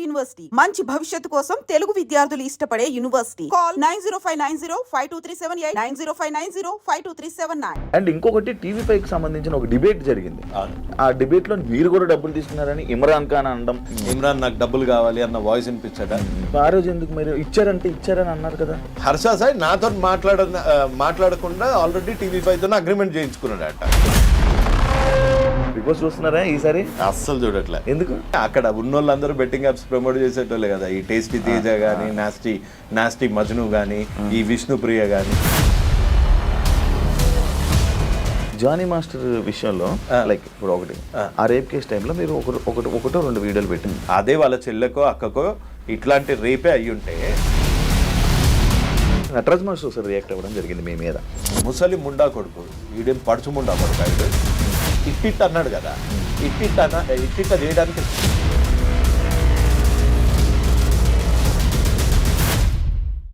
University మంచి భవిష్యత్తు కోసం తెలుగు విద్యార్థులు ఇష్టపడే యూనివర్సిటీ. కాల్ 9059052378 9059052379. అండ్ ఇంకొకటి టీవీ పైకి సంబంధించిన ఒక డిబేట్ జరిగింది. ఆ డిబేట్ లో మీరు కూడా డబ్బులు తీసుకున్నారని ఇమ్రాన్ ఖాన్ అనడం, ఇమ్రాన్ నాకు డబ్బులు కావాలి అన్న వాయిస్ వినిపించాడా? ఆ రోజు ఎందుకు మీరు ఇచ్చారని అన్నారు కదా. హర్ష సాయి నాతో మాట్లాడకుండా ఆల్రెడీ టీవీ ఫైవ్ తో అగ్రిమెంట్ చేయించుకున్నాడట. బిగ్ బాస్ చూస్తున్నారా ఈసారి? అస్సలు చూడట్లే. ఎందుకు? అక్కడ ఉన్నోళ్ళందరూ బెట్టింగ్ యాప్స్ ప్రమోట్ చేసేటోళ్ళే కదా. ఈ టేస్టీ తేజ గానీ, నాస్టీ మజ్ను గానీ, ఈ విష్ణుప్రియ గానీ. జానీ మాస్టర్ విషయంలో లైక్ ఇప్పుడు ఒకటి ఆ రేప్ కేసు టైంలో మీరు ఒకటో రెండు వీడియోలు పెట్టింది. అదే వాళ్ళ చెల్లెకో అక్కకో ఇట్లాంటి రేపే అయ్యుంటే నటరాజ్ మాస్టర్ ఒకసారి రియాక్ట్ అవ్వడం జరిగింది మీ మీద. ముసలి ముండా కొడుకు, ఈడేం పడుచు ముండా కొడుకు, ఆయన ఇట్టిట్ అన్నాడు కదా. ఇట్టిట్ట చేయడానికి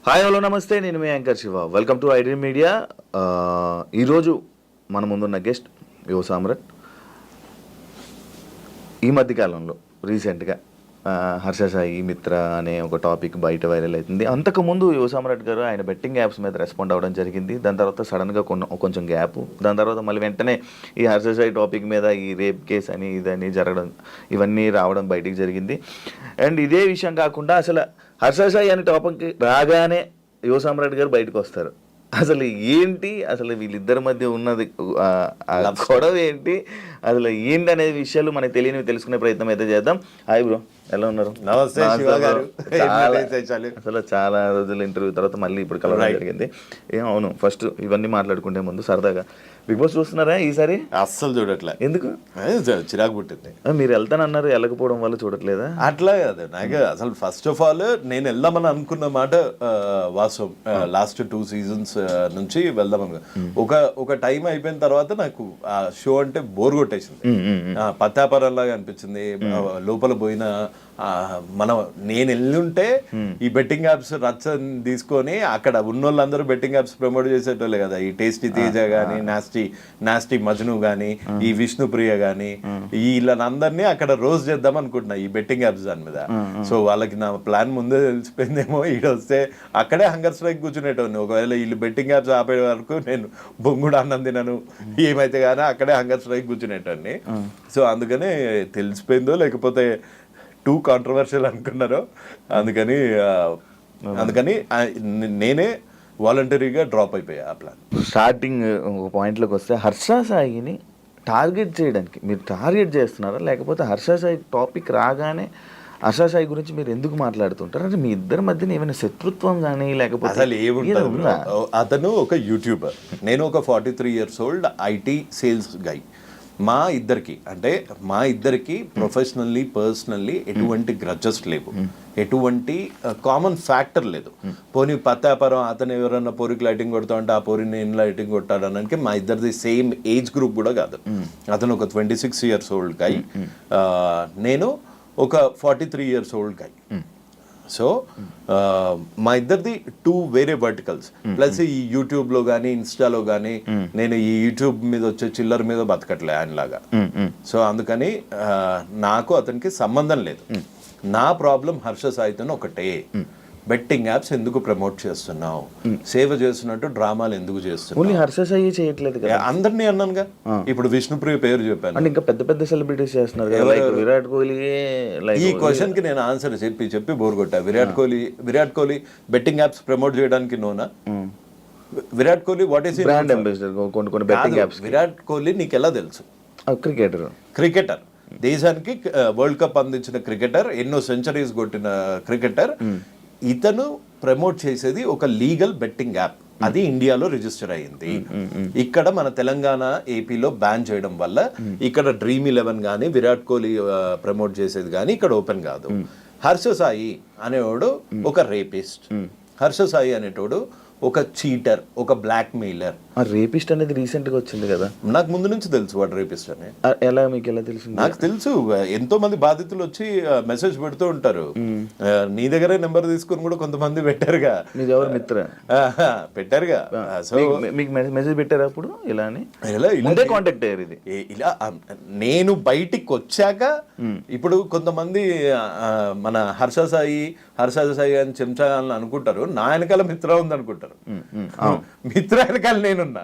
హాయ్ హలో నమస్తే, నేను మీ anchor Shiva. Welcome to iDream Media. ఈరోజు మన ముందున్న గెస్ట్ యువ సామ్రాట్. ఈ మధ్యకాలంలో రీసెంట్గా హర్ష సాయి మిత్ర అనే ఒక టాపిక్ బయట వైరల్ అవుతుంది. అంతకుముందు యువ సామ్రాట్ గారు ఆయన బెట్టింగ్ యాప్స్ మీద రెస్పాండ్ అవ్వడం జరిగింది. దాని తర్వాత సడన్గా కొంచెం గ్యాప్, దాని తర్వాత మళ్ళీ వెంటనే ఈ హర్ష సాయి టాపిక్ మీద ఈ రేప్ కేసు అని ఇదని జరగడం, ఇవన్నీ రావడం బయటికి జరిగింది. అండ్ ఇదే విషయం కాకుండా అసలు హర్ష సాయి అనే టాపిక్ రాగానే యువ సామ్రాట్ గారు బయటకు వస్తారు. అసలు ఏంటి, అసలు వీళ్ళిద్దరి మధ్య ఉన్నది గొడవ ఏంటి, అసలు ఏంటి అనే విషయాలు మనకు తెలియనివి తెలుసుకునే ప్రయత్నం అయితే చేద్దాం. హాయ్ బ్రో, ఎలా ఉన్నారు? నమస్తే శివ గారు. అసలు చాలా రోజుల ఇంటర్వ్యూ తర్వాత మళ్ళీ ఇప్పుడు కలవడం జరిగింది. అవును, ఫస్ట్ ఇవన్నీ మాట్లాడుకుంటే ముందు సరదాగా బిగ్ బాస్ చూస్తున్నారా ఈసారి? అస్సలు చూడట్లే. ఎందుకు? చిరాకు పుట్టింది. మీరు వెళ్తానన్నారు, వెళ్ళకపోవడం వల్ల చూడట్లేదా? అట్లా కాదు, నాకు అసలు ఫస్ట్ ఆఫ్ ఆల్ నేను వెళ్దామని అనుకున్న మాట వాస్తవం. లాస్ట్ 2 seasons నుంచి వెళ్దామని ఒక టైం అయిపోయిన తర్వాత నాకు ఆ షో అంటే బోర్ కొట్టేసింది. పత్తాపరంలాగా అనిపించింది. లోపల పోయిన నేను వెళ్ళుంటే ఈ బెట్టింగ్ యాప్స్ రచ్చని తీసుకొని అక్కడ ఉన్నోళ్ళందరూ బెట్టింగ్ యాప్స్ ప్రమోట్ చేసేటోళ్ళే కదా. ఈ టేస్టీ తేజ గానీ, నాస్టీ మజ్ను గానీ, ఈ విష్ణుప్రియ గానీ, వీళ్ళనందరినీ అక్కడ రోజు చేద్దాం అనుకుంటున్నా ఈ బెట్టింగ్ యాప్స్ దాని మీద. సో వాళ్ళకి నా ప్లాన్ ముందే తెలిసిపోయిందేమో. ఈడొస్తే అక్కడే హంగర్ స్ట్రైక్ కూర్చునేటోని. ఒకవేళ వీళ్ళు బెట్టింగ్ యాప్స్ ఆపే వరకు నేను బొంగుడు అన్నం తినను, ఏమైతే కానీ అక్కడే హంగర్ స్ట్రైక్ కూర్చునేటోని. సో అందుకనే తెలిసిపోయిందో లేకపోతే టూ కాంట్రవర్షియల్ అనుకున్నారో, అందుకని నేనే వాలంటరీగా డ్రాప్ అయిపోయా ఆ ప్లాన్. స్టార్టింగ్ ఒక పాయింట్లోకి వస్తే హర్ష సాయిని టార్గెట్ చేయడానికి మీరు టార్గెట్ చేస్తున్నారా, లేకపోతే హర్ష సాయి టాపిక్ రాగానే హర్ష సాయి గురించి మీరు ఎందుకు మాట్లాడుతుంటారు? అంటే మీ ఇద్దరి మధ్యన ఏమైనా శత్రుత్వం కానీ లేకపోతే అసలు ఏముంటుంది? అతను ఒక యూట్యూబర్, నేను ఒక 43 years old ఐటీ సేల్స్ గై. మా ఇద్దరికి ప్రొఫెషనల్లీ పర్సనల్లీ ఎటువంటి గ్రడ్జెస్ లేవు, ఎటువంటి కామన్ ఫ్యాక్టర్ లేదు. పోనీ పత్తాపరం అతను ఎవరన్నా పోరికి లైటింగ్ కొడతా అంటే ఆ పోరిని నేను లైటింగ్ కొట్టాడనడానికి మా ఇద్దరిది సేమ్ ఏజ్ గ్రూప్ కూడా కాదు. అతను ఒక 26 years old గై, నేను ఒక 43 years old గై. సో మా ఇద్దరిది 2 వేరే వర్టికల్స్. ప్లస్ ఈ యూట్యూబ్లో కానీ ఇన్స్టాలో కానీ నేను ఈ యూట్యూబ్ మీద వచ్చే చిల్లర మీద బతకట్లే ఆయనలాగా. సో అందుకని నాకు అతనికి సంబంధం లేదు. నా ప్రాబ్లం హర్ష సాయితో ఒకటే, బెట్టింగ్ యాప్స్ ఎందుకు ప్రమోట్ చేస్తున్నావు, సేవ చేస్తున్నట్టు డ్రామాలు ఎందుకు చేస్తున్నావు? హర్ష సాయి చేయట్లేదు కదా, అందరినీ అన్నానుగా. ఇప్పుడు విష్ణుప్రియ పేరు చెప్పాను, ఇంకా పెద్ద పెద్ద సెలబ్రిటీస్ చేస్తున్నారు. విరాట్ కోహ్లీ. ఈ క్వశ్చన్ కి నేను ఆన్సర్ చెప్పి బోర్ కొట్టా. Virat Kohli betting apps promote చేయడానికి నోనా? Virat Kohli what is brand ambassador కొన్ని బెట్టింగ్ యాప్స్. విరాట్ కోహ్లీ నీకు ఎలా తెలుసు? క్రికెటర్, దేశానికి వరల్డ్ కప్ అందించిన క్రికెటర్, ఎన్నో సెంచరీస్ కొట్టిన క్రికెటర్. ఇతను ప్రమోట్ చేసేది ఒక లీగల్ బెట్టింగ్ యాప్, అది ఇండియాలో రిజిస్టర్ అయ్యింది. ఇక్కడ మన తెలంగాణ ఏపీలో బ్యాన్ చేయడం వల్ల ఇక్కడ Dream11 కానీ విరాట్ కోహ్లీ ప్రమోట్ చేసేది కానీ ఇక్కడ ఓపెన్ కాదు. హర్ష సాయి అనేవాడు ఒక రేపిస్ట్, హర్ష సాయి అనేటోడు ఒక చీటర్, ఒక బ్లాక్ మెయిలర్. రేపిస్ట్ అనేది రీసెంట్ గా వచ్చింది కదా, నాకు ముందు నుంచి తెలుసు వాడు రేపిస్ట్ అని. ఎలా మీకు ఎలా తెలిసింది? నాకు తెలుసు, ఎంతో మంది బాధితులు వచ్చి మెసేజ్ పెడుతూ ఉంటారు. నీ దగ్గరే నెంబర్ తీసుకుని కూడా కొంతమంది పెట్టారుగా. మీరు ఎవరు మిత్ర పెట్టారుగా. సో మీకు మెసేజ్ పెట్టారు అప్పుడు ఇలా అని? ఇలా కాంటాక్ట్ అయ్యారు ఇది ఇలా నేను బయటికి వచ్చాక. ఇప్పుడు కొంతమంది మన హర్ష సాయి అని చెంచా అని అనుకుంటారు, నా వెనకాల మిత్ర ఉంది అనుకుంటారు. మిత్ర వెనకాల నేనున్నా.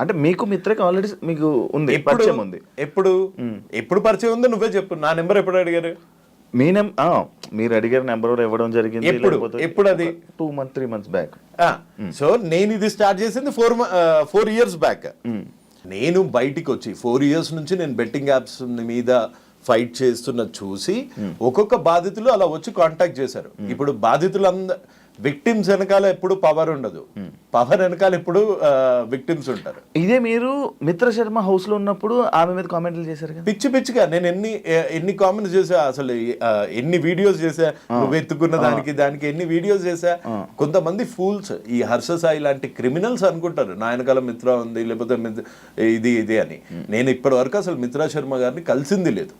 అంటే మీకు మిత్రకి ఆల్రెడీ మీకు ఉంది, పరిచయం ఉంది. ఎప్పుడు పరిచయం ఉంది? నువ్వే చెప్పు. నా నెంబర్ ఎప్పుడు అడిగారు? మీరు అడిగారు నెంబర్ ఇవ్వడం జరిగింది ఎప్పుడు? అది 3 months బ్యాక్. సో నేను ఇది స్టార్ట్ చేసింది 4 years బ్యాక్. నేను బయటికి వచ్చి 4 years నుంచి నేను బెట్టింగ్ యాప్స్ మీద ఫైట్ చేస్తున్న చూసి ఒక్కొక్క బాధితులు అలా వచ్చి కాంటాక్ట్ చేశారు. ఇప్పుడు బాధితులు విక్టిమ్స్ వెనకాల ఎప్పుడు పవర్ ఉండదు, పవర్ వెనకాల ఎప్పుడు విక్టిమ్స్ ఉంటారు. ఇదే మీరు మిత్ర శర్మ హౌస్ లో ఉన్నప్పుడు ఆమె మీద కామెంట్లు చేశారు కదా, పిచ్చిగా. నేను ఎన్ని కామెంట్స్ చేసా, అసలు ఎన్ని వీడియోస్ చేసా, నువ్వు ఎత్తుకున్న దానికి ఎన్ని వీడియోస్ చేసా. కొంతమంది ఫూల్స్, ఈ హర్ష సాయి లాంటి క్రిమినల్స్ అనుకుంటారు నా వెనకాల మిత్ర ఉంది, లేకపోతే ఇది అని. నేను ఇప్పటి వరకు అసలు మిత్రా శర్మ గారిని కలిసింది లేదు.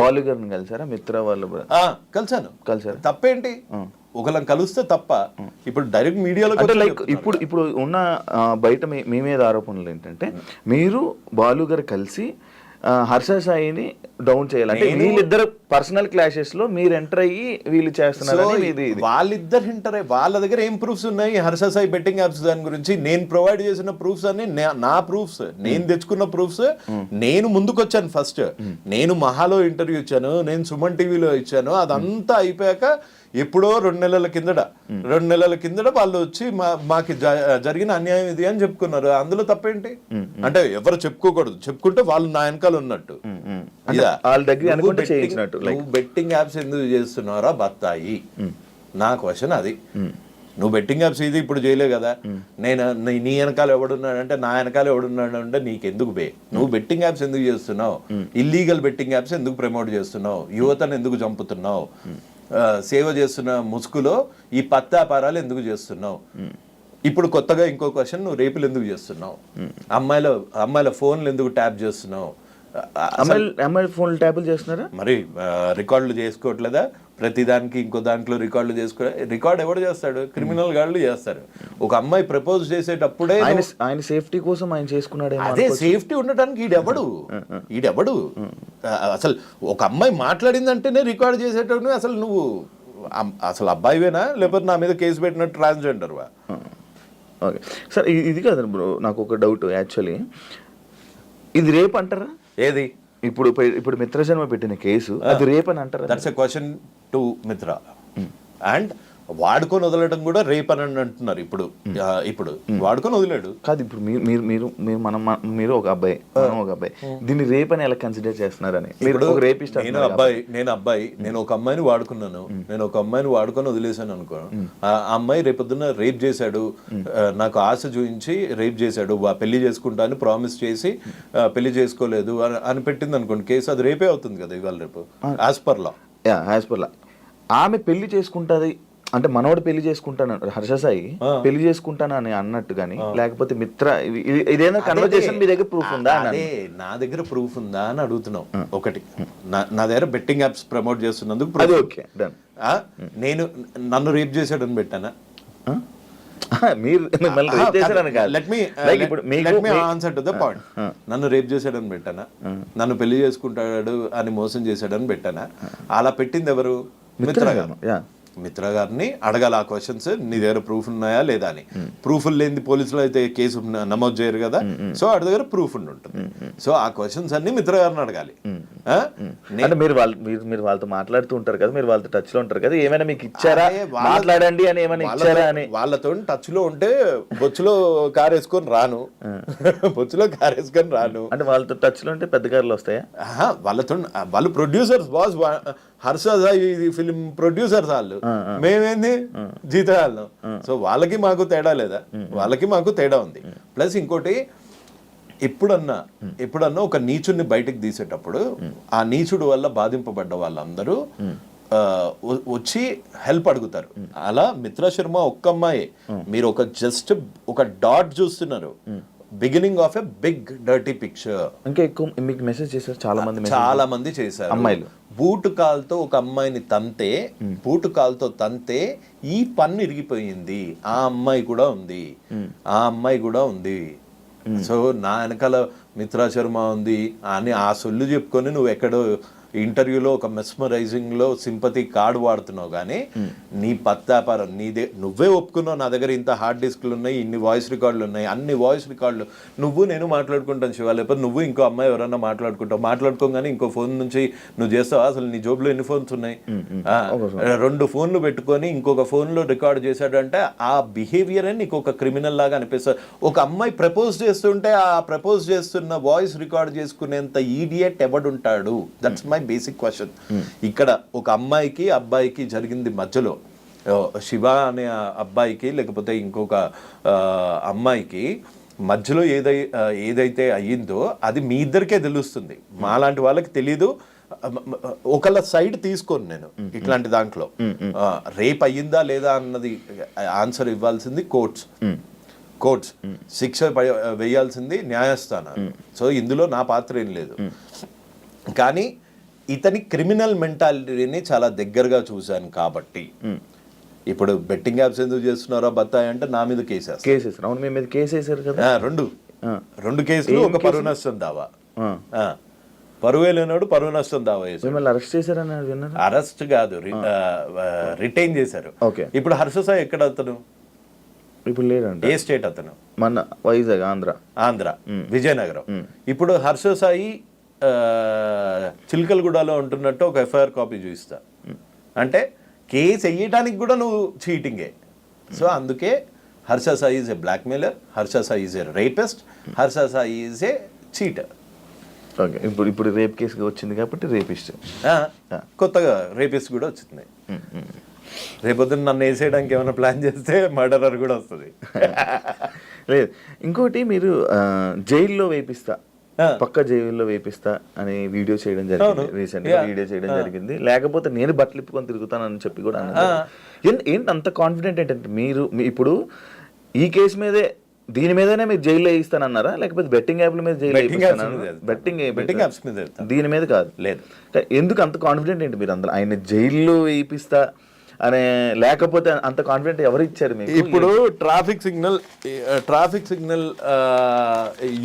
బాలు గారిని కలిసారా? మిత్ర వాళ్ళు కలిసారు. తప్పేంటి? ఒకళ్ళని కలిస్తే తప్ప. ఇప్పుడు డైరెక్ట్ మీడియాలో ఇప్పుడు ఉన్న బయట మీ మీద ఆరోపణలు ఏంటంటే మీరు బాలు గారు కలిసి హర్ష సాయిని డౌన్ చేయాలంటే వీళ్ళిద్దరు పర్సనల్ క్లాషెస్ లో మీరు ఎంటర్ అయ్యి వీళ్ళు చేస్తున్నారు. వాళ్ళిద్దరు ఎంటర్ అయ్యి వాళ్ళ దగ్గర ఏం ప్రూఫ్స్ ఉన్నాయి హర్ష సాయి బెట్టింగ్ యాప్స్ దాని గురించి? నేను ప్రొవైడ్ చేసిన ప్రూఫ్స్ అన్ని నా ప్రూఫ్స్, నేను తెచ్చుకున్న ప్రూఫ్స్. నేను ముందుకొచ్చాను ఫస్ట్. నేను మహాలో ఇంటర్వ్యూ ఇచ్చాను, నేను సుమన్ టీవీలో ఇచ్చాను. అదంతా అయిపోయాక ఎప్పుడో 2 నెలల కిందట వాళ్ళు వచ్చి మాకి జరిగిన అన్యాయం ఇది అని చెప్పుకున్నారు. అందులో తప్పేంటి? అంటే ఎవరు చెప్పుకోకూడదు, చెప్పుకుంటే వాళ్ళు నా వెనకాల ఉన్నట్టు. నువ్వు బెట్టింగ్ యాప్స్ ఎందుకు చేస్తున్నారా బత్తాయి? నా క్వశ్చన్ అది. నువ్వు బెట్టింగ్ యాప్స్ ఇది ఇప్పుడు చేయలే కదా. నేను నీ వెనకాల ఎవడున్నాడంటే, నా వెనకాల ఎవడున్నాడు అంటే నీకెందుకు బే? నువ్వు బెట్టింగ్ యాప్స్ ఎందుకు చేస్తున్నావు? ఇల్లీగల్ బెట్టింగ్ యాప్స్ ఎందుకు ప్రమోట్ చేస్తున్నావు? యువతను ఎందుకు చంపుతున్నావు? సేవ చేస్తున్న ముసుగులో ఈ పత్తాపారాలు ఎందుకు చేస్తున్నావు? ఇప్పుడు కొత్తగా ఇంకో క్వశ్చన్, నువ్వు రేపులు ఎందుకు చేస్తున్నావు? అమ్మాయిల ఫోన్లు ఎందుకు ట్యాప్ చేస్తున్నావు? అమ్మాయి ఫోన్లు ట్యాపులు చేస్తున్నారా? మరి రికార్డులు చేసుకోవట్లేదా? ప్రతి దానికి ఇంకో దాంట్లో రికార్డులు రికార్డ్ ఎవడు చేస్తాడు? క్రిమినల్ గాళ్ళు చేస్తారు. ఒక అమ్మాయి ప్రపోజ్ చేసేటప్పుడే ఆయన సేఫ్టీ కోసం ఆయన చేసుకున్నాడు. అదే సేఫ్టీ ఉండటానికి ఈడెవడు అసలు? ఒక అమ్మాయి మాట్లాడిందంటేనే రికార్డ్ చేసేటప్పుడు అసలు నువ్వు అసలు అబ్బాయివేనా, లేకపోతే నా మీద కేసు పెట్టినట్టు ట్రాన్స్జెండర్వా? ఓకే సార్, ఇది కాదు బ్రో, నాకు ఒక డౌట్. యాక్చువల్లీ ఇది రేప్ అంటారా? ఏది? ఇప్పుడు మిత్ర శర్మ పెట్టిన కేసు అది రేప్ అని అంటారా? దట్స్ ఎ క్వశ్చన్ టు మిత్ర. అండ్ వాడుకొని వదలడం కూడా రేప్ అని అంటున్నారు. ఇప్పుడు వాడుకొని వదిలాడు కాదు. ఇప్పుడు మీరు ఒక అబ్బాయి, మనం ఒక అబ్బాయి, దీన్ని రేప్ అని ఎలా కన్సిడర్ చేస్తున్నారని? నేను ఒక అమ్మాయిని వాడుకున్నాను, నేను ఒక అమ్మాయిని వాడుకొని వదిలేసాను అనుకో. ఆ అమ్మాయి రేపొద్దున రేప్ చేశాడు, నాకు ఆశ చూపించి రేప్ చేశాడు, పెళ్లి చేసుకుంటా అని ప్రామిస్ చేసి పెళ్లి చేసుకోలేదు అని పెట్టింది అనుకోండి కేసు, అది రేపే అవుతుంది కదా ఇవాళ రేపు. యాజ్ పర్ లా ఆమె పెళ్లి చేసుకుంటుంది అంటే మనోడు పెళ్లి చేసుకుంటాను, హర్ష సాయి పెళ్లి చేసుకుంటాను అని అన్నట్టు గానీ, లేకపోతే మిత్ర ఇదేనా కన్వర్జేషన్ మీ దగ్గర ప్రూఫ్ ఉందా? అదే నా దగ్గర ప్రూఫ్ ఉందా అని అడుగుతున్నావు. ఒకటి, నా దగ్గర బెట్టింగ్ యాప్స్ ప్రమోట్ చేస్తున్నందుకు నేను నన్ను రేప్ చేశాడని పెట్టానా? నన్ను రేప్ చేశాడని పెట్టానా? నన్ను పెళ్లి చేసుకుంటాడు అని మోసం చేశాడని పెట్టానా? అలా పెట్టింది ఎవరు? మిత్ర గారిని అడగాలి ఆ క్వశ్చన్స్. నీ దగ్గర ప్రూఫ్ ఉన్నాయా లేదా అని. ప్రూఫ్లు లేని పోలీసులు అయితే కేసు నమోదు చేయరు కదా. సో వాడి దగ్గర ప్రూఫ్ ఉంటుంది. సో ఆ క్వశ్చన్స్ అన్ని మిత్ర గారిని అడగాలి. మీరు వాళ్ళతో మాట్లాడుతూ ఉంటారు కదా, మీరు వాళ్ళతో టచ్ లో ఉంటారు కదా, ఏమైనా మీకు ఇచ్చారా మాట్లాడండి అని ఏమైనా ఇచ్చారా అని? వాళ్ళతో టచ్ లో ఉంటే బొచ్చులో కారు వేసుకొని రాను. అంటే వాళ్ళతో టచ్ లో ఉంటే పెద్ద కార్లు వస్తాయా? వాళ్ళు producers, boss Harsha Sai film producers వాళ్ళు, మేమేంది జీతాలు. సో వాళ్ళకి మాకు తేడా లేదా? వాళ్ళకి మాకు తేడా ఉంది. ప్లస్ ఇంకోటి, ఎప్పుడన్నా ఒక నీచుడిని బయటకు తీసేటప్పుడు ఆ నీచుడు వల్ల బాధింపబడ్డ వాళ్ళందరూ వచ్చి హెల్ప్ అడుగుతారు. అలా మిత్రా శర్మ ఒక్క అమ్మాయి, మీరు ఒక జస్ట్ ఒక డాట్ చూస్తున్నారు, beginning of a big dirty picture. ఇంకా ఎక్కువ మీకు మెసేజ్ చేశారు చాలా మంది చేశారు. అమ్మాయిలు బూటు కాల్తో ఒక అమ్మాయిని తంతే, బూటు కాల్తో తంతే ఈ పన్ను ఇరిగిపోయింది, ఆ అమ్మాయి కూడా ఉంది, ఆ అమ్మాయి కూడా ఉంది. సో నా వెనకాల మిత్రా శర్మ ఉంది అని ఆ సొల్లు చెప్పుకొని నువ్వు ఎక్కడో ఇంటర్వ్యూలో ఒక మెస్మరైజింగ్లో సింపతి కార్డు వాడుతున్నావు, కానీ నీ పత్తాపారం నీదే. నువ్వే ఒప్పుకున్నావు నా దగ్గర ఇంత హార్డ్ డిస్క్లు ఉన్నాయి, ఇన్ని వాయిస్ రికార్డులు ఉన్నాయి, అన్ని వాయిస్ రికార్డులు నువ్వు నేను మాట్లాడుకుంటాను శివ, లేకపోతే నువ్వు ఇంకో అమ్మాయి ఎవరన్నా మాట్లాడుకోగానే ఇంకో ఫోన్ నుంచి నువ్వు చేస్తావా? అసలు నీ జోబులో ఎన్ని ఫోన్స్ ఉన్నాయి? 2 ఫోన్లు పెట్టుకొని ఇంకొక ఫోన్లో రికార్డ్ చేశాడంటే ఆ బిహేవియర్ అని నీకు ఒక క్రిమినల్ లాగా అనిపిస్తుంది. ఒక అమ్మాయి ప్రపోజ్ చేస్తుంటే ఆ ప్రపోజ్ చేస్తున్న వాయిస్ రికార్డ్ చేసుకునేంత ఈడియట్ ఎవడుంటాడు? That's my basic question. ఇక్కడ ఒక అమ్మాయికి అబ్బాయికి జరిగింది మధ్యలో, శివ అనే అబ్బాయికి లేకపోతే ఇంకొక అమ్మాయికి మధ్యలో ఏదైతే అయ్యిందో అది మీ ఇద్దరికే తెలుస్తుంది, మాలాంటి వాళ్ళకి తెలీదు. ఒకళ్ళ సైడ్ తీసుకోను నేను ఇట్లాంటి దాంట్లో. రేప్ అయ్యిందా లేదా అన్నది ఆన్సర్ ఇవ్వాల్సింది కోర్ట్స్, శిక్ష వేయాల్సింది న్యాయస్థానాలు. సో ఇందులో నా పాత్ర ఏం లేదు. కానీ ఇతని క్రిమినల్ మెంటాలిటీని చాలా దగ్గరగా చూశాను కాబట్టి, ఇప్పుడు బెట్టింగ్ యాప్స్ ఎందుకు చేస్తున్నారో బత్తాయి అంటే నా మీద కేసేస్తారు. అవును, మీ మీద కేసు వేసారు కదా. రెండు కేసులు, ఒక పరువు నష్టం దావా. పరువు లేనాడు పరువు నష్టం దావా వేసారు. అరెస్ట్ చేశారని విన్నారు? అరెస్ట్ కాదు, రిటైన్ చేశారు. ఇప్పుడు హర్ష సాయి ఎక్కడ అతను? ఇప్పుడు లేదండి. ఏ స్టేట్ అతను? మన వైజాగ్, ఆంధ్ర, విజయనగరం. ఇప్పుడు హర్ష సాయి చిలకలగూడలో ఉంటున్నట్టు ఒక ఎఫ్ఐఆర్ కాపీ చూపిస్తా అంటే కేసు వేయడానికి కూడా నువ్వు చీటింగే. సో అందుకే Harsha Sai is a blackmailer మెయిలర్, Harsha Sai is a rapist, Harsha Sai is a cheater. Okay, ఇప్పుడు రేప్ కేసు వచ్చింది కాబట్టి రేపిస్ట్, కొత్తగా రేపిస్ట్ కూడా వచ్చింది. రేపొద్దున నన్ను వేసేయడానికి ఏమైనా ప్లాన్ చేస్తే మర్డరర్ కూడా వస్తుంది. లేదు, ఇంకోటి మీరు జైల్లో వేపిస్తా, పక్క జైల్లో వేపిస్తా అని వీడియో చేయడం జరిగింది, రీసెంట్ గా వీడియో చేయడం జరిగింది. లేకపోతే నేను బట్టలు ఇప్పుకొని తిరుగుతానని చెప్పి కూడా అన్నారు. ఏంటి అంత కాన్ఫిడెంట్ ఏంటంటే మీరు ఇప్పుడు ఈ కేసు మీదే, దీని మీదనే మీరు జైల్లో వేయిస్తానన్నారా, లేకపోతే బెట్టింగ్ యాప్ల మీద జైల్లో బెట్టింగ్ యాప్స్ మీద, దీని మీద కాదు? లేదు. ఎందుకు అంత కాన్ఫిడెంట్ ఏంటి మీరు అందరూ? ఆయన జైల్లో వేయిస్తా అనే, లేకపోతే అంత కాన్ఫిడెంట్ ఎవరు ఇచ్చారు మీకు? ఇప్పుడు ట్రాఫిక్ సిగ్నల్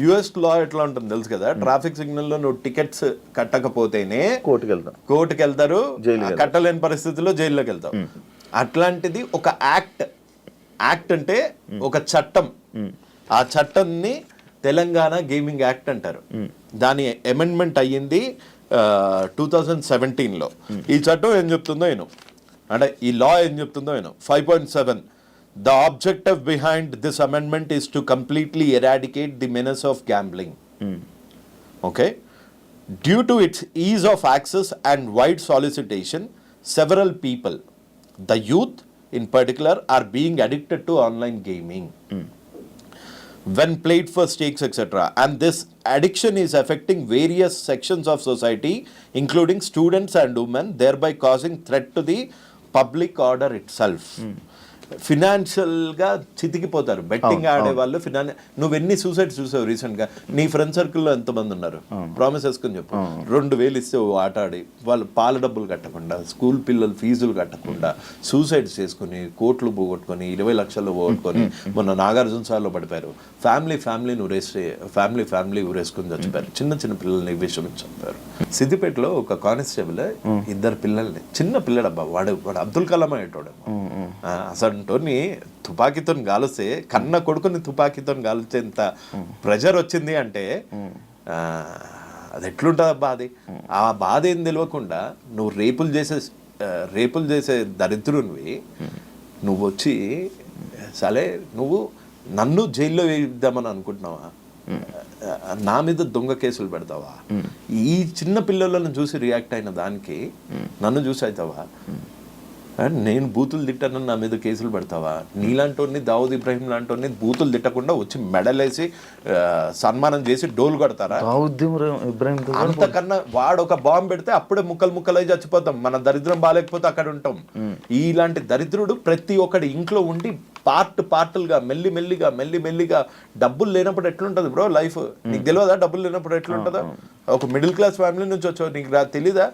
యుఎస్ లా ఎట్లా ఉంటుంది తెలుసు కదా. ట్రాఫిక్ సిగ్నల్ లో నువ్వు టికెట్స్ కట్టకపోతేనే కోర్టుకి వెళ్తారు, కట్టలేని పరిస్థితుల్లో జైల్లోకి వెళ్తావు. అట్లాంటిది ఒక యాక్ట్ అంటే ఒక చట్టం. ఆ చట్టాన్ని తెలంగాణ గేమింగ్ యాక్ట్ అంటారు. దాని అమెండ్మెంట్ అయ్యింది 2017లో. ఈ చట్టం ఏం చెప్తుందో నేను అంటే ఈ లా ఏం చెప్తుందో నేను 5.7 The objective behind this amendment is to completely eradicate the menace of gambling. Okay? Due to its ease of access and wide solicitation, several people, the youth in particular, are being addicted to online gaming when played for stakes, etc. And this addiction is affecting various sections of society, including students and women, thereby causing threat to the public order itself. Financial గా చితికిపోతారు betting ఆడే వాళ్ళు. నువ్వెన్ని suicides చూసావు recent గా? నీ friend సర్కిల్లో ఎంతమంది ఉన్నారు? ప్రామిస్ వేసుకొని చెప్పు. 2,000 ఇస్తే ఆట ఆడి వాళ్ళు పాల డబ్బులు కట్టకుండా, స్కూల్ పిల్లలు ఫీజులు కట్టకుండా సూసైడ్స్ చేసుకుని, కోట్లు పోగొట్టుకొని, 20 లక్షలు పోగొట్టుకొని మొన్న నాగార్జున సార్లో పడిపోయారు. ఫ్యామిలీ ఊరేసుకుని చచ్చిపోయారు. చిన్న పిల్లల్ని విషయం చంపారు. సిద్దిపేటలో ఒక కానిస్టేబుల్ 2 పిల్లల్ని, చిన్న పిల్లడబ్బా, వాడు అబ్దుల్ కలాం అయ్యేటోడేమో, అసలు తుపాకీతో గాలిస్తే, కన్న కొడుకుని తుపాకీతో గాలిచేంత ప్రెషర్ వచ్చింది అంటే అది ఎట్లుంటుంది అబ్బా? అది ఆ బాధ ఏం తెలియకుండా నువ్వు రేపులు చేసే దరిద్రునివి నువ్వు వచ్చి సరే నువ్వు నన్ను జైల్లో వేయిద్దామని అనుకుంటున్నావా? నా మీద దొంగ కేసులు పెడతావా? ఈ చిన్న పిల్లలను చూసి రియాక్ట్ అయిన దానికి నన్ను చూసి అవుతావా? నేను బూతులు తిట్టానని నా మీద కేసులు పెడతావా? నీలాంటి దావుద్ ఇబ్రాహిం లాంటి బూతులు తిట్టకుండా వచ్చి మెడలేసి సన్మానం చేసి డోలు కొడతారా? ఇబ్రాహిం అంతకన్నా వాడు ఒక బాంబు పెడితే అప్పుడే ముక్కలై చచ్చిపోతాం. మన దరిద్రం బాగాలేకపోతే అక్కడ ఉంటాం. ఇలాంటి దరిద్రుడు ప్రతి ఒక్కడి ఇంట్లో ఉండి పార్టులుగా మెల్లిగా డబ్బులు లేనప్పుడు ఎట్లుంటది బ్రో లైఫ్? నీకు తెలియదా డబ్బులు లేనప్పుడు ఎట్లుంటుందో? ఒక మిడిల్ క్లాస్ ఫ్యామిలీ నుంచి వచ్చావు, నీకు తెలీదా?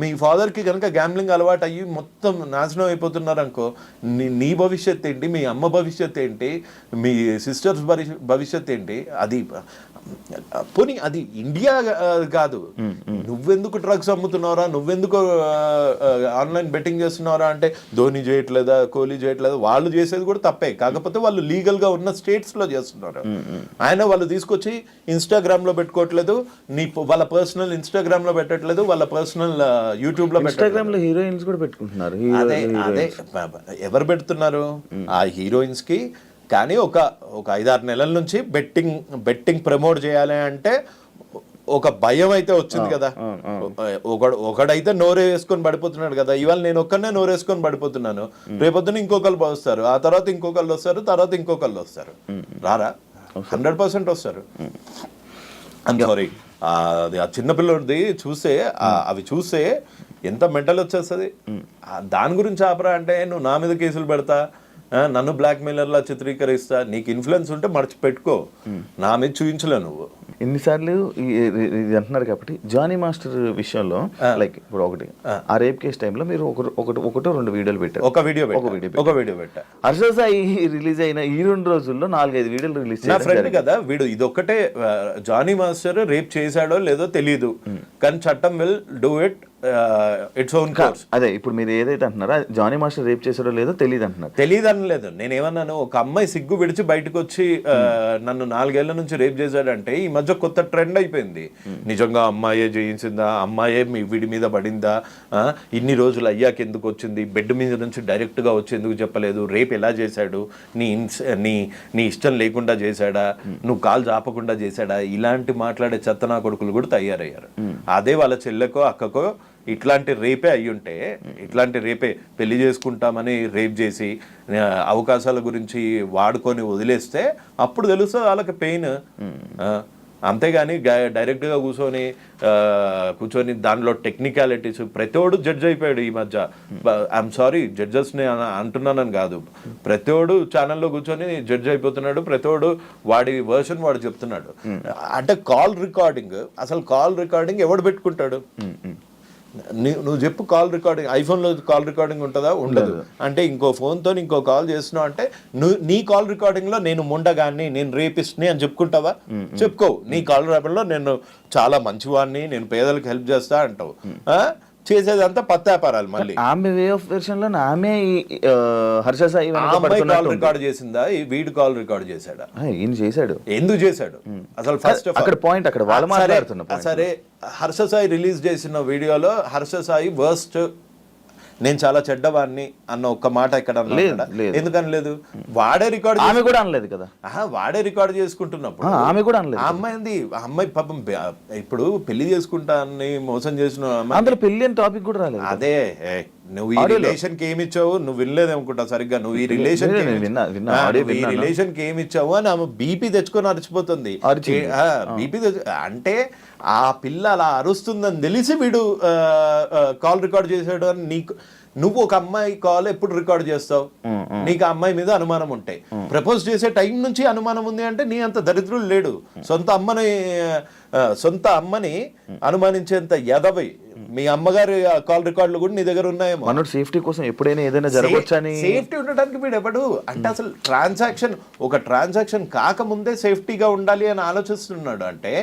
మీ ఫాదర్ కి కనుక గ్యాంబ్లింగ్ అలవాటు అయ్యి మొత్తం నాశనం అయిపోతున్నారు అనుకో, నీ భవిష్యత్ ఏంటి? మీ అమ్మ భవిష్యత్ ఏంటి? మీ సిస్టర్స్ భవిష్యత్ ఏంటి? అది పోనీ అది ఇండియా కాదు. నువ్వెందుకు డ్రగ్స్ అమ్ముతున్నారా, నువ్వెందుకు ఆన్లైన్ బెట్టింగ్ చేస్తున్నారా అంటే ధోని చేయట్లేదా, కోహ్లీ చేయట్లేదా? వాళ్ళు చేసేది కూడా తప్పే, కాకపోతే వాళ్ళు లీగల్ గా ఉన్న స్టేట్స్ లో చేస్తున్నారు. వాళ్ళు తీసుకొచ్చి ఇన్స్టాగ్రామ్ లో పెట్టుకోవట్లేదు, వాళ్ళ పర్సనల్ ఇన్స్టాగ్రామ్ లో పెట్టట్లేదు, వాళ్ళ పర్సనల్ యూట్యూబ్ లో ఇన్స్టాగ్రామ్ లో హీరోయిన్స్ కూడా పెట్టుకుంటున్నారు. అదే ఎవరు పెడుతున్నారు ఆ హీరోయిన్స్ కి? కానీ ఒక 5-6 నెలల నుంచి బెట్టింగ్ ప్రమోట్ చేయాలి అంటే ఒక భయం అయితే వచ్చింది కదా. ఒకడైతే నోరే వేసుకొని పడిపోతున్నాడు కదా. ఇవాళ నేను ఒక్కనే నోరేసుకొని పడిపోతున్నాను, రేపొద్దున ఇంకొకళ్ళు వస్తారు, ఆ తర్వాత ఇంకొకళ్ళు వస్తారు, తర్వాత ఇంకొకళ్ళు వస్తారు. రారా? 100% వస్తారు. సారీ, అది ఆ చిన్నపిల్లడిది చూస్తే అవి చూస్తే ఎంత మెంటల్ వచ్చేస్తుంది. దాని గురించి ఆపరా అంటే నువ్వు నా మీద కేసులు పెడతా, నన్ను బ్లాక్ మెయిలర్లా చిత్రీకరిస్తా, నీకు ఇన్ఫ్లుయెన్స్ ఉంటే మర్చిపెట్టుకో, నా మీద చూపించలే నువ్వు. ఎన్నిసార్లు ఇది అంటున్నారు కాబట్టి జానీ మాస్టర్ విషయంలో లైక్ ఇప్పుడు ఒకటి ఆ రేప్ కేసు టైంలో మీరు ఒకటో 2 వీడియోలు పెట్టారు. ఒక వీడియో పెట్టా. హర్ష సాయి రిలీజ్ అయిన ఈ 2 రోజుల్లో 4-5 వీడియోలు రిలీజ్ నా ఫ్రెండ్ కదా వీడు. ఇదొక్కటే జానీ మాస్టర్ రేప్ చేశాడో లేదో తెలియదు, కానీ చట్టం will do it its own course. అదే ఇప్పుడు మీరు ఏదైతే అంటున్నారో జానీ మాస్టర్ రేప్ చేశాడో లేదో తెలియదు అంటున్నారు. తెలియదు అనలేదు, నేనేమన్నాను, ఒక అమ్మాయి సిగ్గు విడిచి బయటకు వచ్చి నన్ను 4 ఏళ్ల నుంచి రేప్ చేశాడంటే ఈ మధ్య కొత్త ట్రెండ్ అయిపోయింది. నిజంగా అమ్మాయే చేయించిందా, అమ్మాయే వీడి మీద పడిందా, ఇన్ని రోజులు అయ్యాక ఎందుకు వచ్చింది, బెడ్ మీద నుంచి డైరెక్ట్ గా వచ్చి ఎందుకు చెప్పలేదు, రేప్ ఎలా చేశాడు, నీ ఇష్టం లేకుండా చేశాడా, నువ్వు కాలు చాపకుండా చేశాడా, ఇలాంటి మాట్లాడే చెత్తనా కొడుకులు కూడా తయారయ్యారు. అదే వాళ్ళ చెల్లెకో అక్కకో ఇట్లాంటి రేపే అయ్యుంటే, ఇట్లాంటి రేపే పెళ్లి చేసుకుంటామని రేప్ చేసి అవకాశాల గురించి వాడుకొని వదిలేస్తే అప్పుడు తెలుస్తుంది వాళ్ళకి పెయిన్. అంతేగాని డైరెక్ట్గా కూర్చొని దానిలో టెక్నికాలిటీస్ ప్రతివాడు జడ్జ్ అయిపోయాడు ఈ మధ్య. ఐఎమ్ సారీ జడ్జెస్ని అంటున్నానని కాదు, ప్రతివాడు ఛానల్లో కూర్చొని జడ్జ్ అయిపోతున్నాడు, ప్రతివాడు వాడి వర్షన్ వాడు చెప్తున్నాడు. అంటే కాల్ రికార్డింగ్ ఎవడు పెట్టుకుంటాడు? నువ్వు చెప్పు, కాల్ రికార్డింగ్ ఐఫోన్లో కాల్ రికార్డింగ్ ఉంటుందా? ఉండదు. అంటే ఇంకో ఫోన్తో ఇంకో కాల్ చేస్తున్నావు అంటే నీ కాల్ రికార్డింగ్లో నేను ముండగాన్ని, నేను రేపిస్ట్ని అని చెప్పుకుంటావా? చెప్పుకోవు. నీ కాల్ రికార్డింగ్లో నేను చాలా మంచివాడిని, నేను పేదలకు హెల్ప్ చేస్తా అంటావు. చేసేదంతా పత్తాపారాలు. మళ్ళీ ఆమె వే ఆఫ్ వెర్షన్ లో ఆమె హర్ష సాయి కాల్ రికార్డ్ చేసిందా, వీడు కాల్ రికార్డ్ చేశాడా? ఈయన చేశాడు. ఎందుకు చేశాడు అసలు? ఫస్ట్ అక్కడ పాయింట్ అక్కడ వాళ్ళు మాట్లాడుతున్నా. సరే, హర్ష సాయి రిలీజ్ చేసిన వీడియోలో హర్ష సాయి వర్స్ట్, నేను చాలా చెడ్డవాడిని అన్న ఒక్క మాట ఇక్కడ ఎందుకని లేదు? వాడే రికార్డ్, ఆమె కూడా అనలేదు కదా. వాడే రికార్డ్ చేసుకుంటున్నప్పుడు ఆమె కూడా అనలేదు. అమ్మాయి పాపం ఇప్పుడు పెళ్లి చేసుకుంటా అని మోసం చేసిన అందులో పెళ్లి అని టాపిక్ కూడా రాలేదు. అదే నువ్వు ఈ రిలేషన్ కి ఏమి ఇచ్చావు, నువ్వు వినలేదు అనుకుంటా సరిగ్గా. నువ్వు ఈ రిలేషన్ కి ఏమి ఇచ్చావు అని ఆమె బీపీ తెచ్చుకొని అరిచిపోతుంది. బీపీ అంటే ఆ పిల్ల అలా అరుస్తుందని తెలిసి వీడు కాల్ రికార్డ్ చేసాడు అని నువ్వు ఒక అమ్మాయి కాల్ ఎప్పుడు రికార్డ్ చేస్తావు? నీకు ఆ అమ్మాయి మీద అనుమానం ఉంటాయి. ప్రపోజ్ చేసే టైం నుంచి అనుమానం ఉంది అంటే నీ అంత దరిద్రులు లేడు. సొంత అమ్మని అనుమానించేంత ఎదవై మీ అమ్మగారి కాల్ రికార్డులు కూడా నీ దగ్గర ఉన్నాయేమో. మనోడు సేఫ్టీ కోసం ఎప్పుడైనా ఏదైనా జరగవచ్చని, సేఫ్టీ ఉండడానికి వీడు ఎవడు అంటే అసలు ట్రాన్సాక్షన్ కాకముందే సేఫ్టీగా ఉండాలి అని ఆలోచిస్తున్నాడు. అంటే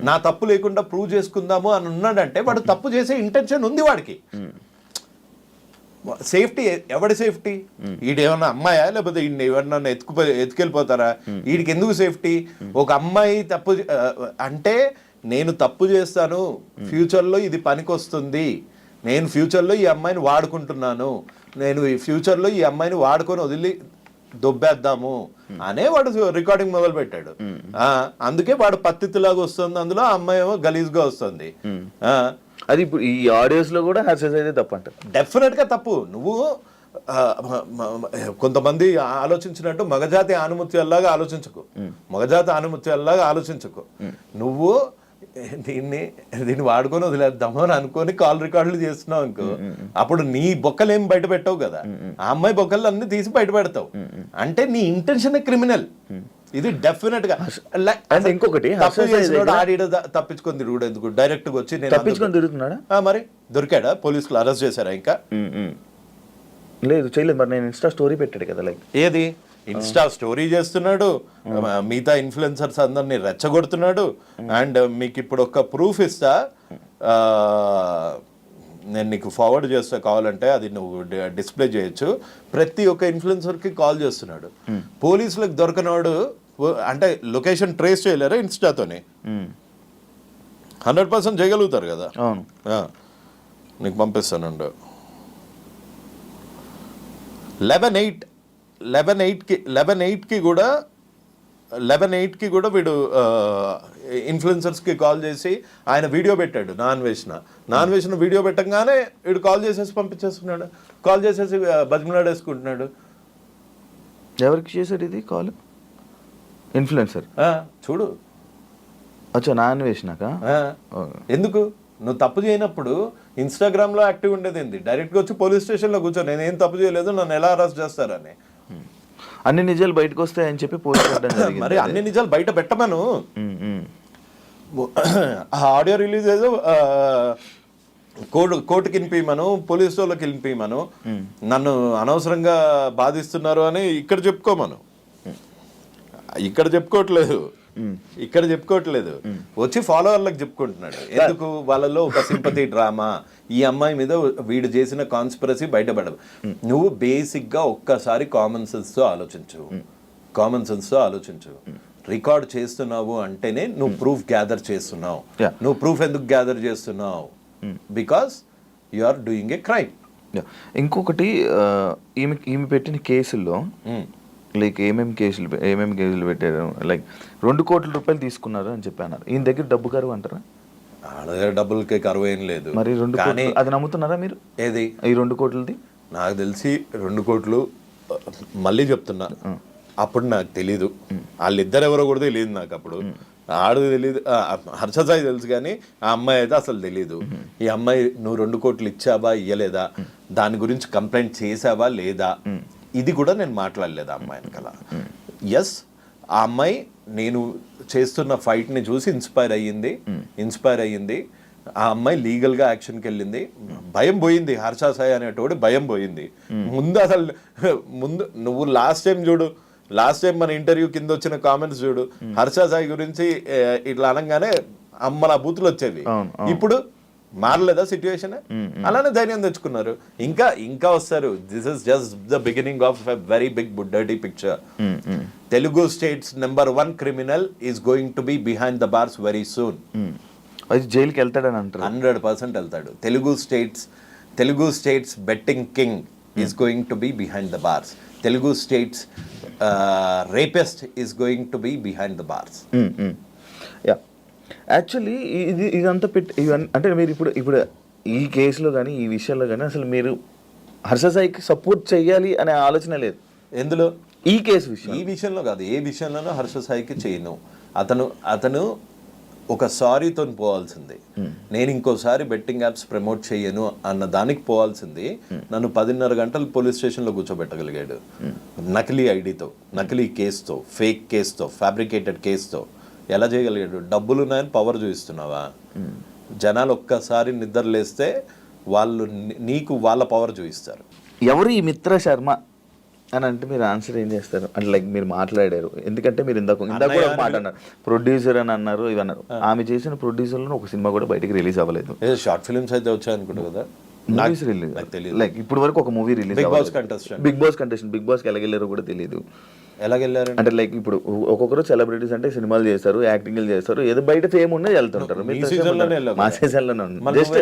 నా తప్పు లేకుండా ప్రూవ్ చేసుకుందాము అని ఉన్నాడంటే వాడు తప్పు చేసే ఇంటెన్షన్ ఉంది వాడికి. సేఫ్టీ ఎవడి సేఫ్టీ? ఈడేమన్నా అమ్మాయా, లేకపోతే ఈయన ఎవరన్నా ఎత్తుకెళ్ళిపోతారా? వీడికి ఎందుకు సేఫ్టీ? ఒక అమ్మాయి తప్పు అంటే నేను తప్పు చేస్తాను, ఫ్యూచర్లో ఇది పనికొస్తుంది, నేను ఫ్యూచర్లో ఈ అమ్మాయిని వాడుకుంటున్నాను, నేను ఈ ఫ్యూచర్లో ఈ అమ్మాయిని వాడుకొని వదిలి దొబ్బేద్దాము అనే వాడు రికార్డింగ్ మొదలు పెట్టాడు. అందుకే వాడు పత్తిలాగా వస్తుంది, అందులో ఆ అమ్మాయి ఏమో గలీజ్గా వస్తుంది. అది ఇప్పుడు ఈ ఆడియోస్ లో కూడా హర్ష సాయి తప్పు అంటారు. డెఫినెట్గా తప్పు. నువ్వు కొంతమంది ఆలోచించినట్టు మగజాతి ఆనుమత్యాల్లాగా ఆలోచించకు, మగజాతి ఆనుమత్యాల్లాగా ఆలోచించకు. నువ్వు దీన్ని వాడుకొని వదిలేద్దాము అని అనుకొని కాల్ రికార్డులు చేస్తున్నావు అనుకో, అప్పుడు నీ బొక్కలు ఏం బయట పెట్టావు కదా, ఆ అమ్మాయి బొక్కలు అన్ని తీసి బయట పెడతావు. అంటే నీ ఇంటెన్షన్ క్రిమినల్. ఇది డెఫినెట్ గా. ఇంకొకటి తప్పించుకొని తిరుగుడు ఎందుకు, డైరెక్ట్ గా వచ్చి తప్పించుకొని తిరుగుతున్నాడా? మరి దొరికాడా? పోలీసులు అరెస్ట్ చేశారా? ఇంకా లేదు, చేయలేదు. మరి నేను ఇన్స్టా స్టోరీ పెట్టాడు కదా, లైక్ ఏది ఇన్స్టా స్టోరీ చేస్తున్నాడు, మిగతా ఇన్ఫ్లుయెన్సర్స్ అందరినీ రెచ్చగొడుతున్నాడు. అండ్ మీకు ఇప్పుడు ఒక ప్రూఫ్ ఇస్తా, నేను నీకు ఫార్వర్డ్ చేస్తా కావాలంటే, అది నువ్వు డిస్ప్లే చేయొచ్చు. ప్రతి ఒక్క ఇన్ఫ్లుయెన్సర్కి కాల్ చేస్తున్నాడు. పోలీసులకు దొరకనవాడు అంటే లొకేషన్ ట్రేస్ చేయలేరా ఇన్స్టాతోనే? 100% చేయగలుగుతారు కదా. అవును, నీకు పంపిస్తానండు. 11/8కి కూడా వీడు ఇన్ఫ్లుయెన్సర్స్కి కాల్ చేసి ఆయన వీడియో పెట్టాడు. నాన్ వేసిన వీడియో పెట్టంగానే వీడు కాల్ చేసేసి పంపించేస్తున్నాడు, కాల్ చేసేసి బతిమలాడేసుకుంటున్నాడు. ఎవరికి చేశాడు ఇది కాల్? ఇన్ఫ్లుయెన్సర్ చూడు. అచ్చా, నాన్ వేసినాక ఎందుకు నువ్వు తప్పు చేయనప్పుడు ఇన్స్టాగ్రామ్లో యాక్టివ్ ఉండేది ఏంది? డైరెక్ట్గా వచ్చి పోలీస్ స్టేషన్లో కూర్చో, నేనేం తప్పు చేయలేదు, నన్ను ఎలా అరెస్ట్ చేస్తారని. అన్ని నిజాలు బయటకు వస్తాయని చెప్పి పోలీసు మరి అన్ని నిజాలు బయట పెట్టమను. ఆడియో రిలీజ్ ఏదో కోర్టుకి వినిపించమను, పోలీస్ వాళ్ళకి వినిపించమను, నన్ను అనవసరంగా బాధిస్తున్నారు అని ఇక్కడ చెప్పుకోమను. ఇక్కడ చెప్పుకోవట్లేదు, వచ్చి ఫాలోవర్లకు చెప్పుకుంటున్నాడు. ఎందుకు? వాళ్ళలో ఒక సింపతి డ్రామా, ఈ అమ్మాయి మీద వీడు చేసిన కాన్స్పిరసీ బయటపడదు. నువ్వు బేసిక్గా ఒక్కసారి కామన్ సెన్స్తో ఆలోచించు. రికార్డ్ చేస్తున్నావు అంటేనే నువ్వు ప్రూఫ్ గ్యాదర్ చేస్తున్నావు. నువ్వు ప్రూఫ్ ఎందుకు గ్యాదర్ చేస్తున్నావు? Because you are doing a crime. ఇంకొకటి, ఈమె పెట్టిన కేసుల్లో లైక్ ఏమేమి కేసులు పెట్టారు, లైక్ 2 కోట్ల రూపాయలు తీసుకున్నారు అని చెప్పి అన్నారు. ఈయన దగ్గర డబ్బు కరువు అంటారా? డబ్బులకి కరువు ఏం లేదు. మరి 2 కోట్లు అది నమ్ముతున్నారా మీరు? ఏది ఈ 2 కోట్లది? నాకు తెలిసి 2 కోట్లు, మళ్ళీ చెప్తున్నా, అప్పుడు నాకు తెలీదు. వాళ్ళిద్దరు ఎవరో కూడా తెలియదు నాకు. అప్పుడు ఆడు తెలీదు, హర్ష సాయి తెలుసు, కానీ ఆ అమ్మాయి అయితే అసలు తెలీదు. ఈ అమ్మాయి నువ్వు 2 కోట్లు ఇచ్చావా ఇయ్యలేదా, దాని గురించి కంప్లైంట్ చేసావా లేదా, ఇది కూడా నేను మాట్లాడలేదు ఆ అమ్మాయిని కల. ఎస్, ఆ అమ్మాయి నేను చేస్తున్న ఫైట్ని చూసి ఇన్స్పైర్ అయ్యింది. ఆ అమ్మాయి లీగల్గా యాక్షన్కి వెళ్ళింది. భయం పోయింది, హర్ష సాయి అనేటోడు భయం పోయింది. ముందు నువ్వు లాస్ట్ టైం మన ఇంటర్వ్యూ కింద వచ్చిన కామెంట్స్ చూడు, హర్ష సాయి గురించి ఇట్లా అనగానే అమ్మల బూతులు వచ్చేవి. ఇప్పుడు మారలేదా సిచ్యువేషన్? అలానే ధైర్యం తెచ్చుకున్నారు. ఇంకా వస్తారు. This is just the beginning of a very big dirty picture. Telugu states #1 criminal is going to be behind the bars very soon. అది జైలుకి వెళ్తాడని అంటారు. 100% వెళ్తాడు. Telugu states betting king is going to be behind the bars. Telugu states rapist is going to be behind the bars. Actually ఇదంతా ఇవన్నీ అంటే మీరు ఇప్పుడు ఈ కేసులో కానీ ఈ విషయంలో కానీ అసలు మీరు హర్ష సాయికి సపోర్ట్ చేయాలి అనే ఆలోచన లేదు. ఎందులో? ఈ విషయంలో కాదు, ఏ విషయంలోనూ హర్ష సాయికి చేయను. అతను ఒక సారీతో పోవాల్సింది. నేను ఇంకోసారి బెట్టింగ్ యాప్స్ ప్రమోట్ చేయను అన్న దానికి పోవాల్సింది. నన్ను 10:30 గంటలు పోలీస్ స్టేషన్లో కూర్చోబెట్టగలిగాడు. నకిలీ ఐడితో, నకిలీ కేసుతో, ఫేక్ కేసుతో, ఫ్యాబ్రికేటెడ్ కేసుతో. ఎలా చేయగలిగాడు? డబ్బులు ఉన్నాయని పవర్ చూపిస్తున్నావా? జనాలు ఒక్కసారి నిద్రలేస్తే వాళ్ళు నీకు వాళ్ళ పవర్ చూపిస్తారు. ఎవరు ఈ మిత్ర శర్మ అని అంటే మీరు ఆన్సర్ ఏం చేస్తారు? అంటే లైక్ మీరు మాట్లాడారు, ఎందుకంటే మీరు ఇందాక కూడా ఒక మాట అన్నారు, ప్రొడ్యూసర్ అని అన్నారు, ఇవి అన్నారు. ఆమె చేసిన ప్రొడ్యూసర్లో ఒక సినిమా కూడా బయటకి రిలీజ్ అవ్వలేదు. షార్ట్ ఫిల్మ్స్ అయితే వచ్చాయనుకుంటా కదా. మూవీస్ రిలీజ్ లైక్ ఇప్పుడు వరకు ఒక movie release. Bigg Boss contestant Bigg బాస్కి ఎలాగెళ్ళారో కూడా తెలియదు. ఎలాగెళ్ళారు అంటే లైక్ ఇప్పుడు ఒక్కొక్కరు సెలబ్రిటీస్ అంటే సినిమాలు చేస్తారు, యాక్టింగ్ చేస్తారు, ఏదో బయట ఫేమ్ ఉన్నది వెళ్తుంటారు. మా సీజన్లోనే జస్ట్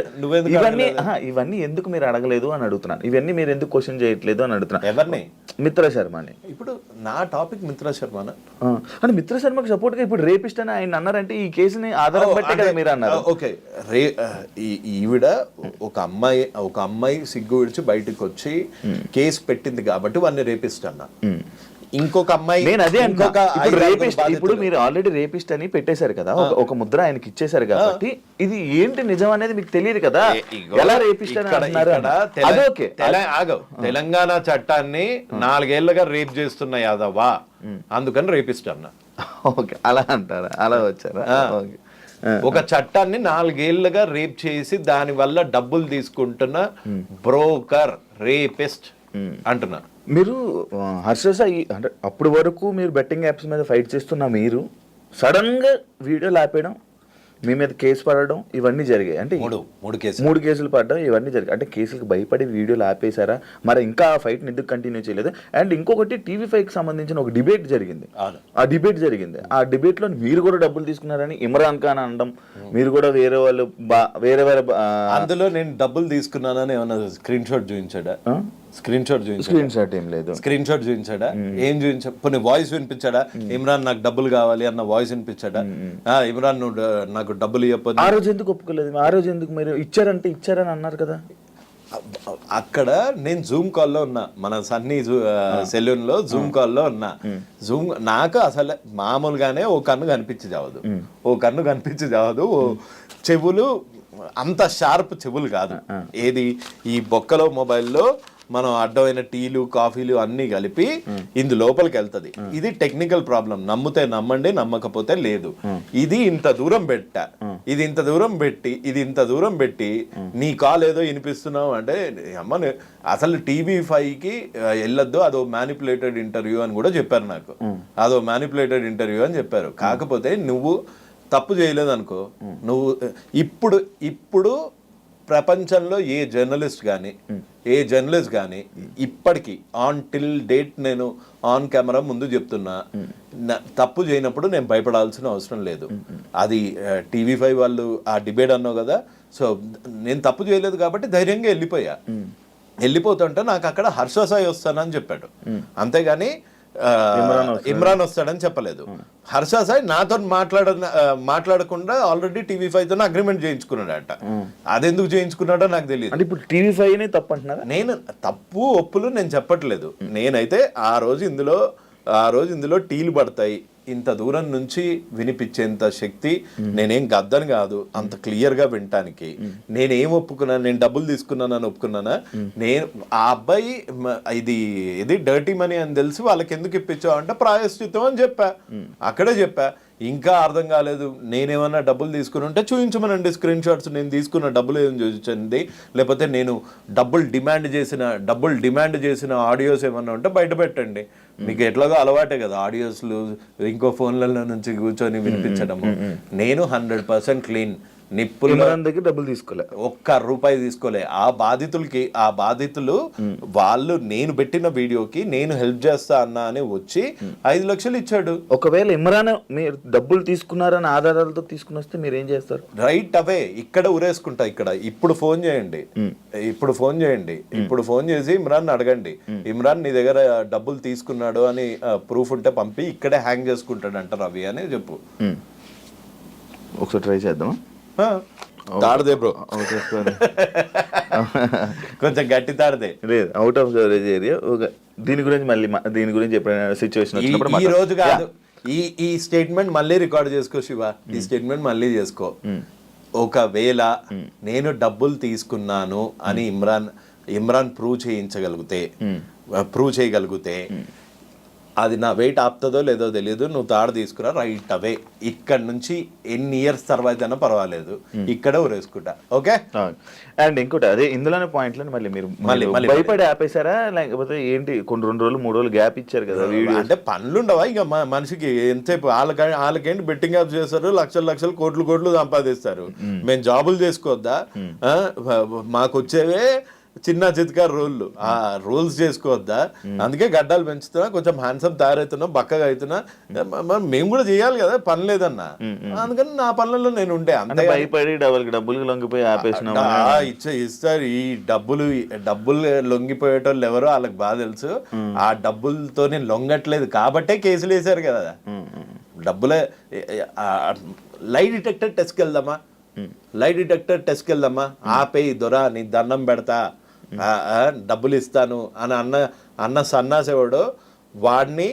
ఇవన్నీ ఎందుకు మీరు అడగలేదు అని అడుగుతున్నాను. ఇవన్నీ మీరు ఎందుకు క్వశ్చన్ చేయట్లేదు అని అడుగుతున్నాను. ఎవరిని మిత్ర శర్మని. ఇప్పుడు నా టాపిక్ మిత్రా శర్మనా? అంటే మిత్ర శర్మకి సపోర్ట్గా ఇప్పుడు రేపిస్ట్ అని ఆయన అన్నారంటే ఈ కేసుని ఆధారం బట్టే కదా మీరు అన్నారు. ఓకే, ఈవిడ ఒక అమ్మాయి సిగ్గు విడిచి బయటకు వచ్చి కేసు పెట్టింది కాబట్టి వాడిని రేపిస్ట్ అన్నా. ఇంకొక అమ్మాయి, నేను అదే ఇంకొక రేపిస్ట్, ఇప్పుడు మీరు ఆల్రెడీ రేపిస్ట్ అని పెట్టేశారు కదా, ఒక ముద్ర ఆయనకి ఇచ్చేశారు కాబట్టి ఇది ఏంటి నిజం అనేది మీకు తెలియదు కదా, ఎలా రేపిస్ట్ అని అంటున్నారు. అదోకే, తెలంగాణ చట్టాన్ని 4 ఏళ్లుగా రేప్ చేస్తున్న యాదవ్వా, అందుకని రేపిస్ట్ అన్నా. ఓకే, అలా అంటారా, అలా వచ్చారా? ఓకే. ఒక చట్టాన్ని 4 ఏళ్లుగా రేప్ చేసి దాని వల్ల డబ్బులు తీసుకుంటున్న బ్రోకర్ రేపిస్ట్ అంటున్నా. మీరు హర్ష సాయి అంటే అప్పటి వరకు మీరు బెట్టింగ్ యాప్స్ మీద ఫైట్ చేస్తున్న మీరు సడన్గా వీడియోలు ఆపేయడం, మీ మీద కేసు పడడం, ఇవన్నీ జరిగాయి. అంటే మూడు కేసులు పడడం, ఇవన్నీ జరిగాయి. అంటే కేసులకు భయపడి వీడియోలు ఆపేశారా, మరి ఇంకా ఆ ఫైట్ని ఎందుకు కంటిన్యూ చేయలేదు? అండ్ ఇంకొకటి TV5కి సంబంధించిన ఒక డిబేట్ జరిగింది. ఆ డిబేట్లో మీరు కూడా డబ్బులు తీసుకున్నారని ఇమ్రాన్ ఖాన్ అనడం, మీరు కూడా వేరే వాళ్ళు వేరే అందులో నేను డబ్బులు తీసుకున్నానని ఏమన్నా స్క్రీన్ షాట్ చూపించాడా? స్క్రీన్ షాట్ ఏం లేదు. స్క్రీన్ షాట్ చూపించాడా? ఏం చూపించా? కొన్ని వాయిస్ వినిపించాడా? ఇమ్రాన్ నాకు డబ్బులు కావాలి అన్న వాయిస్ వినిపించాడా? ఇమ్రాన్ నువ్వు నాకు డబ్బులు ఇవ్వకపోతే ఆ రోజు ఎందుకు ఒప్పుకోలేదు? ఆ రోజు ఎందుకు మీరు ఇచ్చారని అన్నారు కదా? అక్కడ నేను జూమ్ కాల్లో ఉన్నా, మన సన్నీ సెలూన్ లో జూమ్ కాల్లో ఉన్నా. నాకు అసలు మామూలుగానే ఓ కన్ను కనిపించి చావదు, చెవులు అంత షార్ప్ చెవులు కాదు. ఏది ఈ బొక్కలో మొబైల్లో మనం అడ్డమైన టీలు కాఫీలు అన్ని కలిపి ఇందు లోపలికి వెళ్తుంది. ఇది టెక్నికల్ ప్రాబ్లం, నమ్మితే నమ్మండి, నమ్మకపోతే లేదు. ఇది ఇంత దూరం పెట్టి నీ కాల్ ఏదో వినిపిస్తున్నావు అంటే అమ్మ అసలు TV5కి వెళ్ళొద్దు, అదో మ్యానిపులేటెడ్ ఇంటర్వ్యూ అని కూడా చెప్పారు నాకు. అదో మ్యానిపులేటెడ్ ఇంటర్వ్యూ అని చెప్పారు. కాకపోతే నువ్వు తప్పు చేయలేదు అనుకో, నువ్వు ఇప్పుడు ప్రపంచంలో ఏ జర్నలిస్ట్ కానీ ఇప్పటికీ ఆన్ టిల్ డేట్ నేను ఆన్ కెమెరా ముందు చెప్తున్నా, తప్పు చేయనప్పుడు నేను భయపడాల్సిన అవసరం లేదు. అది TV5 వాళ్ళు ఆ డిబేట్ అన్నావు కదా, సో నేను తప్పు చేయలేదు కాబట్టి ధైర్యంగా వెళ్ళిపోతుంటే నాకు అక్కడ హర్ష సాయి వస్తానని చెప్పాడు, అంతేగాని ఇమ్రాన్ వస్తాడని చెప్పలేదు. హర్ష సాయి నాతో మాట్లాడకుండా ఆల్రెడీ TV5తో అగ్రిమెంట్ చేయించుకున్నాడట. అదెందుకు చేయించుకున్నాడో నాకు తెలియదు. ఇప్పుడు TV5 తప్పు అంటున్నారా? నేను తప్పు ఒప్పులు నేను చెప్పట్లేదు. నేనైతే ఆ రోజు ఇందులో టీలు పడతాయి, ఇంత దూరం నుంచి వినిపించేంత శక్తి నేనేం గద్దని కాదు, అంత క్లియర్గా వినటానికి. నేనేం ఒప్పుకున్నాను? నేను డబ్బులు తీసుకున్నానని ఒప్పుకున్నానా? నేను ఆ అబ్బాయి ఇది డర్టీ మనీ అని తెలిసి వాళ్ళకి ఎందుకు ఇప్పించావు అంటే ప్రాయశ్చిత్తం అని అక్కడే చెప్పా. ఇంకా అర్థం కాలేదు, నేనేమన్నా డబ్బులు తీసుకుని ఉంటే చూపించమనండి స్క్రీన్ షాట్స్, నేను తీసుకున్న డబ్బులు ఏం చూపించండి, లేకపోతే నేను డబ్బులు డిమాండ్ చేసిన ఆడియోస్ ఏమన్నా ఉంటే బయట పెట్టండి. మీకు ఎట్లాగో అలవాటే కదా ఆడియోస్లు, ఇంకో ఫోన్లలో నుంచి కూర్చొని వినిపించడము. నేను 100% క్లీన్, నిప్పుల దగ్గర డబ్బులు తీసుకోలే, ₹1 తీసుకోలే. ఆ బాధితులు వాళ్ళు నేను పెట్టిన వీడియోకి నేను హెల్ప్ చేస్తా అన్నా అని వచ్చి 5 లక్షలు ఇచ్చాడు. ఒకవేళ ఇమ్రాన్ మీరు డబ్బులు తీసుకున్నారని ఆధారాలతో తీసుకుని వస్తే మీరు ఏం చేస్తారు? రైట్ అవే ఇక్కడ ఉరేసుకుంటా. ఇప్పుడు ఫోన్ చేయండి, ఇప్పుడు ఫోన్ చేసి ఇమ్రాన్ అడగండి, ఇమ్రాన్ నీ దగ్గర డబ్బులు తీసుకున్నాడు అని ప్రూఫ్ ఉంటే పంపి ఇక్కడే హ్యాంగ్ చేసుకుంటాడు అంట రవి అని చెప్పు. ఒకసారి ట్రై చేద్దామా? తాడదే బ్రో, కొంచెం గట్టి తాడదే. లేదు, అవుట్ ఆఫ్ కవరేజ్ ఏరియా. దీని గురించి ఎప్పుడైనా సిచ్యువేషన్ వచ్చినప్పుడు ఈ రోజు కాదు, ఈ స్టేట్మెంట్ మళ్ళీ రికార్డ్ చేసుకో శివ, ఈ స్టేట్మెంట్ మళ్ళీ చేసుకో. ఒకవేళ నేను డబ్బులు తీసుకున్నాను అని ఇమ్రాన్ ప్రూవ్ చేయగలిగితే అది నా వెయిట్ ఆపుతుందో లేదో తెలియదు, నువ్వు తాడు తీసుకురా రైట్ అవే. ఇక్కడ నుంచి ఎన్ని ఇయర్స్ తర్వాత అయినా పర్వాలేదు, ఇక్కడే ఊరేసుకుంటా. ఓకే. అండ్ ఇంకోటి అదే ఇందులోనే పాయింట్లను మళ్ళీ భయపడి ఆపేశారా, లేకపోతే ఏంటి? కొన్ని 2 రోజులు 3 రోజులు గ్యాప్ ఇచ్చారు కదా వీడియో అంటే, పనులుండవా ఇక మనిషికి? ఎంతసేపు వాళ్ళకేంటి బెట్టింగ్ యాప్స్ చేస్తారు, లక్షలు కోట్లు సంపాదిస్తారు. మేము జాబులు చేసుకోవద్దా? మాకు వచ్చేవే చిన్న చిత్కారు రోళ్ళు ఆ రోల్స్ చేసుకోవద్దా? అందుకే గడ్డాలు పెంచుతున్నా, కొంచెం హ్యాండ్సమ్ తయారవుతున్నా, బక్కగా అవుతున్నా. మేము కూడా చేయాలి కదా, పని లేదన్నా. అందుకని నా పనులలో నేను ఉండే అంతే. భయపడి డబ్బులు లొంగిపోయి ఆపేసిన ఇస్తారు. ఈ డబ్బులు లొంగిపోయేటోళ్ళు ఎవరో వాళ్ళకి బాగా తెలుసు. ఆ డబ్బులతోనే లొంగట్లేదు కాబట్టే కేసులు వేశారు కదా. డబ్బులే లై డిటెక్టర్ టెస్ట్కి వెళ్దామా, లై డిటెక్టర్ టెస్ట్కి వెళ్దామా, ఆపేయి దొరా నీ దండం పెడతా, డబ్బులు ఇస్తాను అని అన్న సన్నాసేవాడు వాడిని,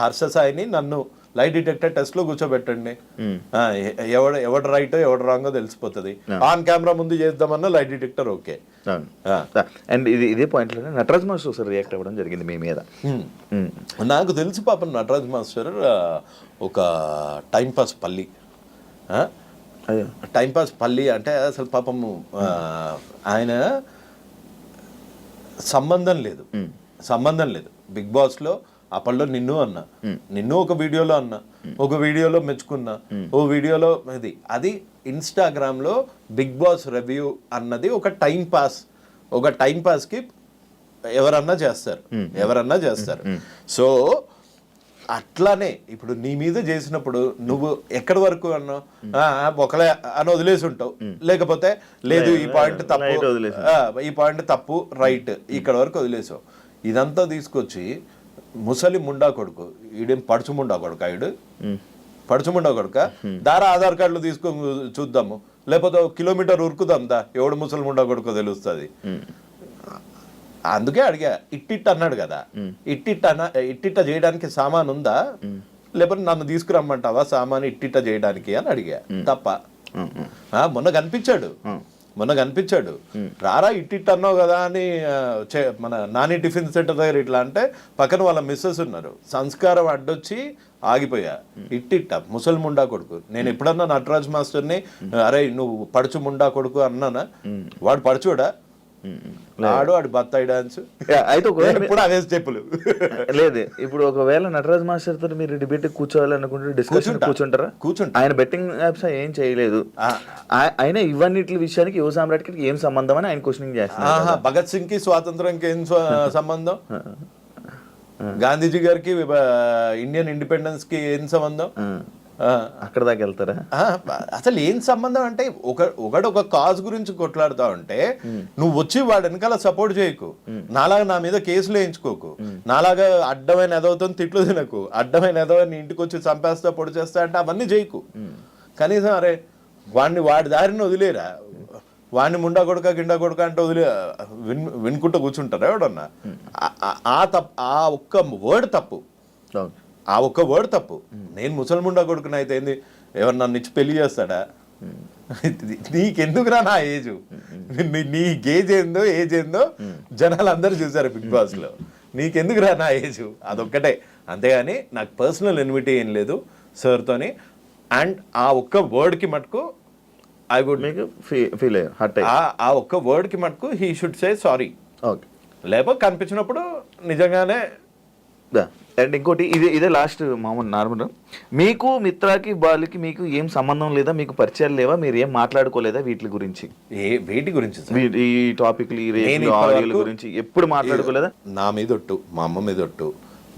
హర్ష సాయిని నన్ను లై డిటెక్టర్ టెస్ట్ లో కూర్చోబెట్టండి. ఎవడు రైటో ఎవడు రాంగో తెలిసిపోతుంది. ఆన్ కెమెరా ముందు చేద్దామన్నా లై డిటెక్టర్ ఓకే. అండ్ ఇదే పాయింట్ లో నటరాజ్ మాస్టర్ రియాక్ట్ అవ్వడం జరిగింది మీ మీద. నాకు తెలిసి పాపం నటరాజ్ మాస్టర్ ఒక టైంపాస్ పల్లి, టైంపాస్ పల్లి అంటే అసలు పాపము ఆయన సంబంధం లేదు బిగ్ బాస్ లో. అప్పట్లో నిన్ను ఒక వీడియోలో అన్నా, ఒక వీడియోలో మెచ్చుకున్నా, ఓ వీడియోలో అది ఇన్స్టాగ్రామ్ లో బిగ్ బాస్ రివ్యూ అన్నది ఒక టైం పాస్ కి ఎవరన్నా చేస్తారు. సో అట్లానే ఇప్పుడు నీ మీద చేసినప్పుడు నువ్వు ఎక్కడి వరకు అన్నావు, ఒకలే అని వదిలేసి ఉంటావు, లేకపోతే లేదు ఈ పాయింట్ తప్పు రైట్ ఇక్కడ వరకు వదిలేసావు. ఇదంతా తీసుకొచ్చి ముసలి ముండా కొడుకు, ఈడేం పడుచు ముండా కొడుక దారా ఆధార్ కార్డులు తీసుకొని చూద్దాము, లేకపోతే కిలోమీటర్ ఉరుకుదాం దా, ఎవడు ముసలి ముండా కొడుకో తెలుస్తుంది. అందుకే అడిగా, ఇట్టిట్ అన్నాడు కదా, ఇట్టిట్ట చేయడానికి సామాన్ ఉందా, లేకపోతే నన్ను తీసుకురమ్మంటావా సామాన్ ఇట్టిట్ట చేయడానికి అని అడిగా. తప్ప మొన్న కనిపించాడు రారా ఇట్టిట్ అన్నావు కదా అని మన నాని టిఫిన్ సెంటర్ దగ్గర ఇట్లా అంటే పక్కన వాళ్ళ మిస్సెస్ ఉన్నారు, సంస్కారం అడ్డొచ్చి ఆగిపోయా. ఇట్టిట్ట ముసలి ముండా కొడుకు. నేను ఎప్పుడన్నా నటరాజ్ మాస్టర్ని అరే నువ్వు పడుచు ముండా కొడుకు అన్నానా? వాడు పడుచోడా? వాడు బత్తాయి డాన్స్ అయితే ఇప్పుడు అవే స్టెప్పులు లేదు. ఇప్పుడు ఒకవేళ నటరాజ్ మాస్టర్ తో మీరు డిబేట్ కూర్చోవాలనుకుంటే డిస్కషన్ కూర్చుంటారా? ఆయన బెట్టింగ్ యాప్స్ ఏం చేయలేదు, ఆయన ఇవన్నిటి విషయానికి యువ సామ్రాట్కి ఏం సంబంధం అని ఆయన క్వశ్చనింగ్ చేస్తున్నారు. భగత్ సింగ్ కి స్వాతంత్రంకి ఏం సంబంధం, గాంధీజీ గారికి ఇండియన్ ఇండిపెండెన్స్ కి ఏం సంబంధం? అక్కడ దాకా వెళ్తారా? అసలు ఏం సంబంధం అంటే ఒక కాజ్ గురించి కొట్లాడుతా ఉంటే నువ్వు వచ్చి వాడు వెనకాల సపోర్ట్ చేయకు, నాలాగా నా మీద కేసులు వేయించుకోకు, నాలాగా అడ్డమైన ఎదవుతో తిట్లు తినకు, అడ్డమైన ఎదవని ఇంటికి వచ్చి చంపేస్తా పొడి చేస్తా అంటే అవన్నీ చేయకు. కనీసం అరే వాడి దారిని వదిలేరా, వాడిని ముండా కొడుక గిండా కొడుక అంటే వినుకుంటూ కూర్చుంటారా ఎవడన్నా? ఆ ఒక్క వర్డ్ తప్పు. నేను ముసల్ముండా కొడుకుని అయితే ఏంది, ఎవరు నన్ను ఇచ్చి పెళ్లి చేస్తాడా? నీకెందుకురా నా ఏజ్, నీ ఏజ్ ఏందో జనాలు అందరూ చూసారు బిగ్ బాస్ లో, నీకెందుకురా నా ఏజ్? అదొక్కటే, అంతేగాని నాకు పర్సనల్ ఎన్విటీ ఏం లేదు సార్తోని. అండ్ ఆ ఒక్క వర్డ్కి మటుకు ఐ వుడ్ మేక్ ఫీల్ ఆ ఒక్క వర్డ్కి మటుకు హీ షుడ్ సే సారీ. లేకపోతే కనిపించినప్పుడు నిజంగానే. అండ్ ఇంకోటి ఇదే లాస్ట్ మామూలు నార్మల్, మీకు మిత్రాకి బాలుకి మీకు ఏం సంబంధం లేదా, మీకు పరిచయాలు లేవా, మీరు ఏం మాట్లాడుకోలేదా వీటి గురించి? వీటి గురించి ఈ టాపిక్లు ఆడియోల గురించి ఎప్పుడు మాట్లాడుకోలేదా? నా మీద ఒట్టు, మా అమ్మ మీద ఒట్టు,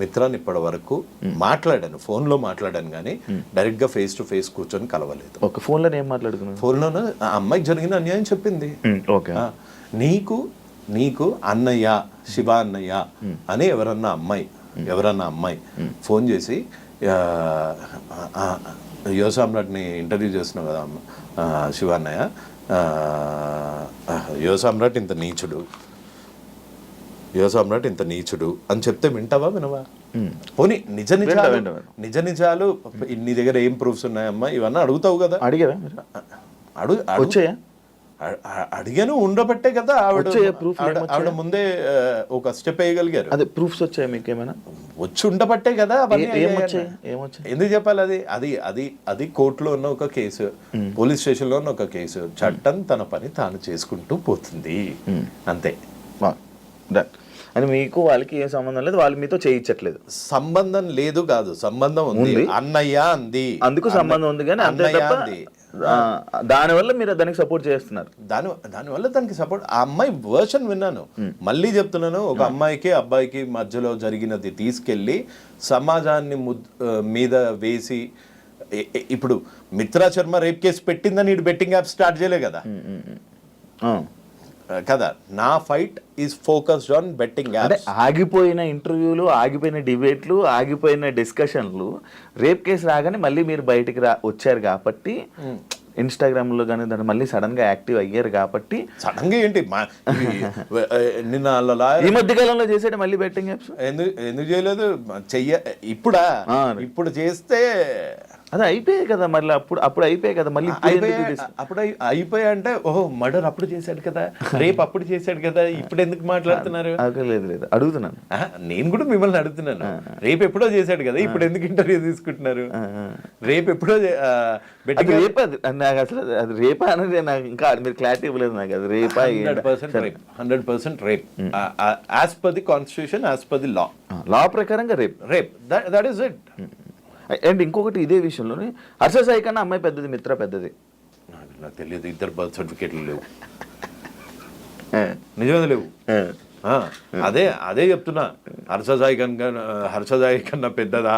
మిత్రాన్ని ఇప్పటి వరకు మాట్లాడాను, ఫోన్లో మాట్లాడాను కానీ డైరెక్ట్ గా ఫేస్ టు ఫేస్ కూర్చొని కలవలేదు. ఒక ఫోన్లో ఏం మాట్లాడుకున్నాను? ఫోన్లోనే ఆ అమ్మాయికి జరిగిన అన్యాయం చెప్పింది. నీకు అన్నయ్య, శివ అన్నయ్య అని ఎవరన్నా అమ్మాయి ఫోన్ చేసి, యువ సామ్రాట్ని ఇంటర్వ్యూ చేస్తున్నావు కదా శివ అన్నయ్య, యువ సామ్రాట్ ఇంత నీచుడు అని చెప్తే వినవా? పోనీ నిజ నిజాలు నీ దగ్గర ఏం ప్రూఫ్స్ ఉన్నాయమ్మా ఇవన్నీ అడుగుతావు కదా. అడిగారా? వచ్చాయా? అడిగాను, ఉండబట్టే కదా ఆవిడ ముందే ఒక స్టెప్ వేయగలిగారు. అదే ప్రూఫ్స్ వచ్చాయి మీకు ఏమైనా? వచ్చి ఉండబట్టే కదా. ఎందుకు చెప్పాలి? అది కోర్టులో ఉన్న ఒక కేసు, పోలీస్ స్టేషన్ లో ఉన్న ఒక కేసు. చట్టం తన పని తాను చేసుకుంటూ పోతుంది, అంతే. అని మీకు వాళ్ళకి ఏం సంబంధం లేదు, వాళ్ళు మీతో చేయించట్లేదు? సంబంధం లేదు కాదు, సంబంధం ఉంది. అన్నయ్య అంది, అందుకు సంబంధం ఉంది కానీ అన్నయ్య అంది. దానివల్ల మీరు దానికి సపోర్ట్ చేస్తున్నారు. దానివల్ల దానికి సపోర్ట్. ఆ అమ్మాయి వర్షన్ విన్నాను, మళ్ళీ చెప్తున్నాను. ఒక అమ్మాయికి అబ్బాయికి మధ్యలో జరిగినది తీసుకెళ్ళి సమాజాన్ని మీద వేసి, ఇప్పుడు మిత్రా శర్మ రేప్ కేసు పెట్టిందని ఇటు బెట్టింగ్ యాప్ స్టార్ట్ చేయలే కదా కదా. నా fight is focused on betting అంటే యాప్స్. ఆగిపోయిన ఇంటర్వ్యూలు, ఆగిపోయిన డిబేట్లు, ఆగిపోయిన డిస్కషన్లు, రేప్ కేసు రాగానే మళ్ళీ మీరు బయటికి వచ్చారు కాబట్టి, ఇన్స్టాగ్రామ్లో కానీ దాన్ని మళ్ళీ సడన్ గా యాక్టివ్ అయ్యారు కాబట్టి. సడన్ గా ఏంటి నిన్న ఈ మధ్య కాలంలో చేసేట మళ్ళీ బెట్టింగ్ యాప్స్ ఎందుకు చేయలేదు? ఇప్పుడు చేస్తే అది అయిపోయాయి కదా, మళ్ళీ అప్పుడు అయిపోయాయి కదా, మళ్ళీ అప్పుడు అయిపోయా అంటే, ఓహో మర్డర్ అప్పుడు చేశాడు కదా, రేపు అప్పుడు చేశాడు కదా, ఇప్పుడు ఎందుకు మాట్లాడుతున్నారు? లేదు అడుగుతున్నాను. నేను కూడా మిమ్మల్ని అడుగుతున్నాను, రేపు ఎప్పుడో చేశాడు కదా, ఇప్పుడు ఎందుకు ఇంటర్వ్యూ తీసుకుంటున్నారు? రేపు ఎప్పుడో రేపు నాకు అసలు అది రేపా అనేది నాకు ఇంకా మీరు క్లారిటీ ఇవ్వలేదు నాకు. అది రేపా? 100% rape as per the constitution, as per the law ప్రకారంగా rape that is it. And ఇంకొకటి ఇదే విషయంలోనే హర్ష సాయి కన్నా అమ్మాయి పెద్దది, మిత్ర పెద్దది. నాకు తెలియదు, ఇద్దరు బర్త్ సర్టిఫికేట్లు లేవు, నిజమే లేవు. అదే చెప్తున్నా, హర్ష సాయి కన్నా పెద్దదా,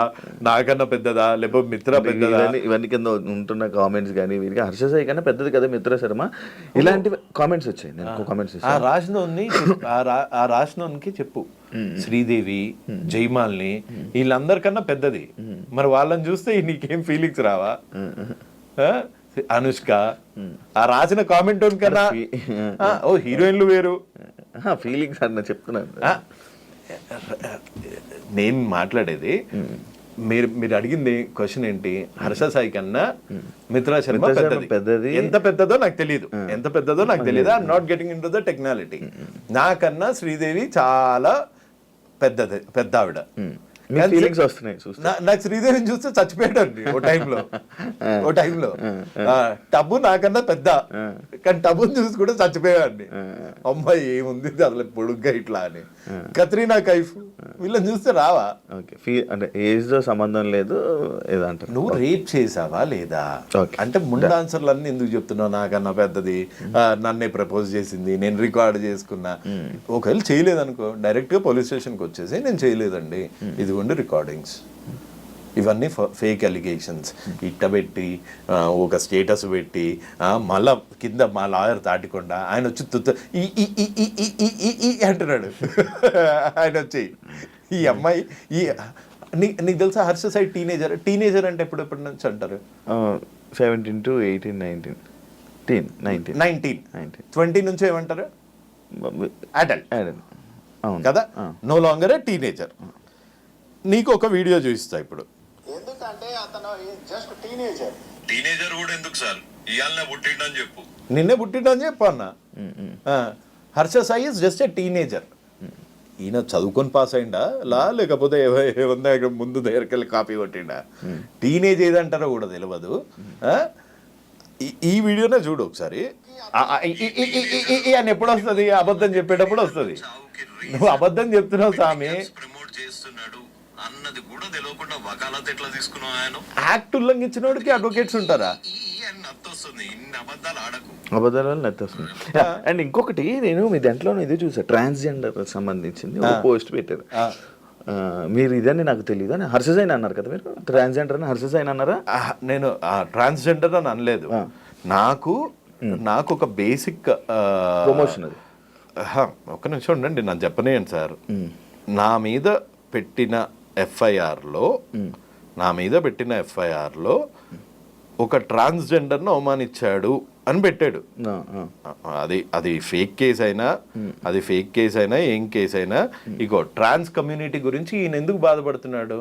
నాకన్నా పెద్దదా, లేకపోతే మిత్ర పెద్దదా? ఇవన్నీ కింద ఉంటున్న కామెంట్స్ కానీ వీరికి హర్ష సాయి కన్నా పెద్దది కదా మిత్ర శర్మ, ఇలాంటి కామెంట్స్ వచ్చాయి. నేను కామెంట్స్ ఆ రాసినోనికి చెప్పు, శ్రీదేవి, జైమాల్ని వీళ్ళందరికన్నా పెద్దది. మరి వాళ్ళని చూస్తే నీకేం ఫీలింగ్స్ రావా? అనుష్క, ఆ రాసిన కామెంట్ కన్నా ఓ హీరోయిన్లు వేరు ఫీలింగ్స్ అన్న చెప్తున్నాను. నేను మాట్లాడేది, మీరు అడిగింది క్వశ్చన్ ఏంటి? హర్ష సాయి కన్నా మిత్రా శర్మ పెద్దది. ఎంత పెద్దదో నాకు తెలియదు, I'm not getting into the technicality. నాకన్నా శ్రీదేవి చాలా పెద్ద ఆవిడ. నాకు శ్రీదేవిని చూస్తే చచ్చిపోయాడండి ఓ టైంలో. టబ్బు నాకన్నా పెద్ద, కానీ టబ్బుని చూసి కూడా చచ్చిపోయాడండి. అమ్మాయి ఏముంది అసలు పొడుగ్గా ఇట్లా అని. కత్రీనా కైఫ్ వీళ్ళని చూస్తే రావా? అంటే ఏజ్ తో సంబంధం లేదు ఏదంటారు. నువ్వు రేప్ చేసావా లేదా అంటే ముందు ఆన్సర్లు అన్ని ఎందుకు చెప్తున్నావు? నాకన్నా పెద్దది, నన్నే ప్రపోజ్ చేసింది, నేను రికార్డ్ చేసుకున్నా. ఒకవేళ చేయలేదనుకో, డైరెక్ట్ గా పోలీస్ స్టేషన్కి వచ్చేసి నేను చేయలేదండి, ఇది రికార్డింగ్స్, ఇవన్నీ ఫేక్ అలిగేషన్స్ ఇట్టబెట్టి ఒక స్టేటస్ పెట్టి మళ్ళా కింద మా లాయర్ దాటికుండా ఆయన వచ్చి అంటున్నాడు. ఆయన వచ్చి ఈ అమ్మాయి నీకు తెలుసా హర్ష సాయి టీనేజర్ అంటే ఎప్పటి నుంచి అంటారు? 17 to 18, 19. 20 నుంచి ఏమంటారు? అడల్ట్ కదా, నో లాంగర్ ఏ టీనేజర్. నీకు ఒక వీడియో చూపిస్తా ఇప్పుడు. ఎందుకంటే అతను జస్ట్ టీనేజర్ కూడా ఎందుకు సార్ ఇయాలనే పుట్టిండని చెప్పు, నిన్నే పుట్టిండని చెప్పు అన్న. Harsha Sai is just a teenager. ఈయన చదువుకొని పాస్ అయిందా లేకపోతే ముందు దగ్గరికి కాపీ కొట్టిండా? టీనేజ్ ఏదంటారో కూడా తెలియదు. ఈ వీడియోనే చూడు ఒకసారి. ఆయన ఎప్పుడు వస్తుంది? అబద్ధం చెప్పేటప్పుడు వస్తుంది. నువ్వు అబద్ధం చెప్తున్నావు స్వామి. అన్నది కూడా తెలియకుండా వకాలత్ ఎట్లా తీసుకున్నావు? ఆయన యాక్ట్ ఉల్లంఘించిన వాడికి అడ్వకేట్స్ ఉంటారా? అబద్ధాల నెత్తొస్తుంది. అండ్ ఇంకొకటి నేను మీ దాంట్లో ఇది చూసా, ట్రాన్స్జెండర్ సంబంధించింది ఒక పోస్ట్ పెట్టారు. మీరు ఇదని నాకు తెలియదు అని హర్ష సాయి అన్నారు కదా, మీరు ట్రాన్స్జెండర్ అని హర్ష సాయి అన్నారా? నేను ట్రాన్స్జెండర్ అని అనలేదు. నాకు ఒక బేసిక్ ప్రమోషన్ అది. ఒక్క నిమిషం ఉండండి, నన్ను చెప్పనేయండి సార్. నా మీద పెట్టిన ఎఫ్ఐఆర్లో ఒక ట్రాన్స్జెండర్ను అవమానించాడు అని పెట్టాడు. అది ఫేక్ కేసు అయినా ఏం కేసు అయినా ఇగో ట్రాన్స్ కమ్యూనిటీ గురించి ఈయన ఎందుకు బాధపడుతున్నాడు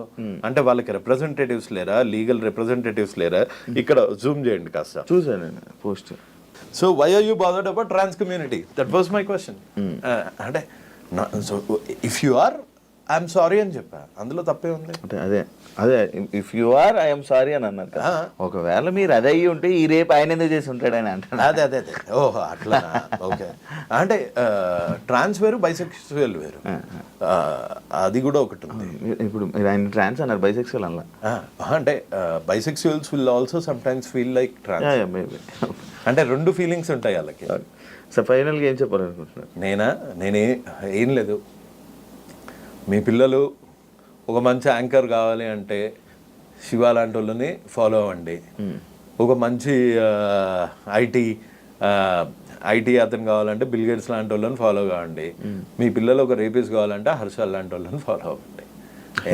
అంటే వాళ్ళకి రిప్రజెంటేటివ్స్ లేరా, లీగల్ రిప్రజెంటేటివ్స్ లేరా? ఇక్కడ జూమ్ చేయండి కాస్త. చూసాను post. So why are you bothered about trans community? That was my question. అంటే so if you are I'm sorry అని చెప్పా, అందులో తప్పే ఉంది. అంటే అదే అదే if you are I'm sorry అని అన్నారు కదా. ఒకవేళ మీరు అదే అయ్యి ఉంటే ఈ రేపు ఆయన ఎందుకు చేసి ఉంటాడని అంటాను. అదే అదే అదే ఓహో అట్లా ఓకే. అంటే ట్రాన్స్ వేరు బైసెక్చువల్ వేరు, అది కూడా ఒకటి ఉంది. ఇప్పుడు మీరు ఆయన ట్రాన్స్ అన్నారు, బైసెక్సువల్ అలా. అంటే bisexuals will also sometimes feel like trans. Maybe అంటే రెండు ఫీలింగ్స్ ఉంటాయి వాళ్ళకి. సో ఫైనల్గా ఏం చెప్పాలనుకుంటున్నారు? నేనే ఏం లేదు, మీ పిల్లలు ఒక మంచి యాంకర్ కావాలి అంటే శివ లాంటి వాళ్ళని ఫాలో అవ్వండి. ఒక మంచి ఐటీ అతను కావాలంటే బిల్ గేట్స్ లాంటి వాళ్ళని ఫాలో కావండి. మీ పిల్లలు ఒక రేపిస్ట్ కావాలంటే హర్షల్ లాంటి వాళ్ళని ఫాలో అవ్వండి.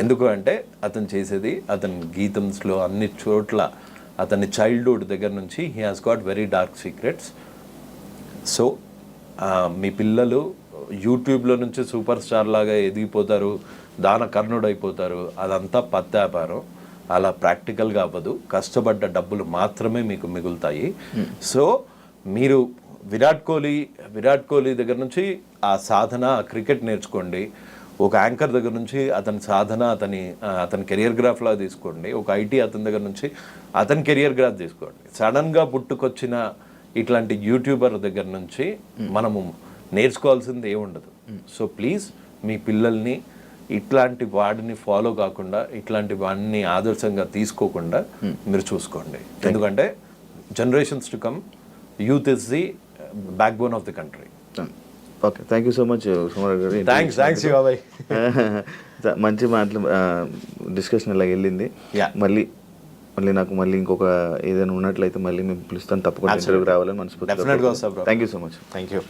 ఎందుకు అంటే అతను చేసేది, అతని గీతంస్లో అన్ని చోట్ల అతని చైల్డ్హుడ్ దగ్గర నుంచి he has got very dark secrets. So మీ పిల్లలు యూట్యూబ్లో నుంచి సూపర్ స్టార్ లాగా ఎదిగిపోతారు, దాన కర్ణుడు అయిపోతారు, అదంతా పత్తాపారం. అలా ప్రాక్టికల్గా అవ్వదు. కష్టపడ్డ డబ్బులు మాత్రమే మీకు మిగులుతాయి. సో మీరు విరాట్ కోహ్లీ దగ్గర నుంచి ఆ సాధన, క్రికెట్ నేర్చుకోండి. ఒక యాంకర్ దగ్గర నుంచి అతని సాధన, అతని కెరియర్ గ్రాఫ్లా తీసుకోండి. ఒక ఐటీ అతని దగ్గర నుంచి అతని కెరియర్ గ్రాఫ్ తీసుకోండి. సడన్గా పుట్టుకొచ్చిన ఇట్లాంటి యూట్యూబర్ దగ్గర నుంచి మనము నేర్చుకోవాల్సింది ఏముండదు. సో ప్లీజ్ మీ పిల్లల్ని ఇట్లాంటి వాడిని ఫాలో కాకుండా, ఇట్లాంటి వాడిని ఆదర్శంగా తీసుకోకుండా మీరు చూసుకోండి. ఎందుకంటే generations to come, youth is the backbone of the country. Okay, thank you so much Sumarao garu. Thanks బాబాయ్. మంచి మాటలు డిస్కషన్ ఇలా వెళ్ళింది. మళ్ళీ నాకు ఇంకొక ఏదైనా ఉన్నట్లయితే మళ్ళీ మేము పిలుస్తాను, తప్పకుండా ఇంటర్వ్యూకి రావాలని మనస్ఫూర్తిగా. డెఫినెట్గా వస్తా bro. Thank you so much. Thank you.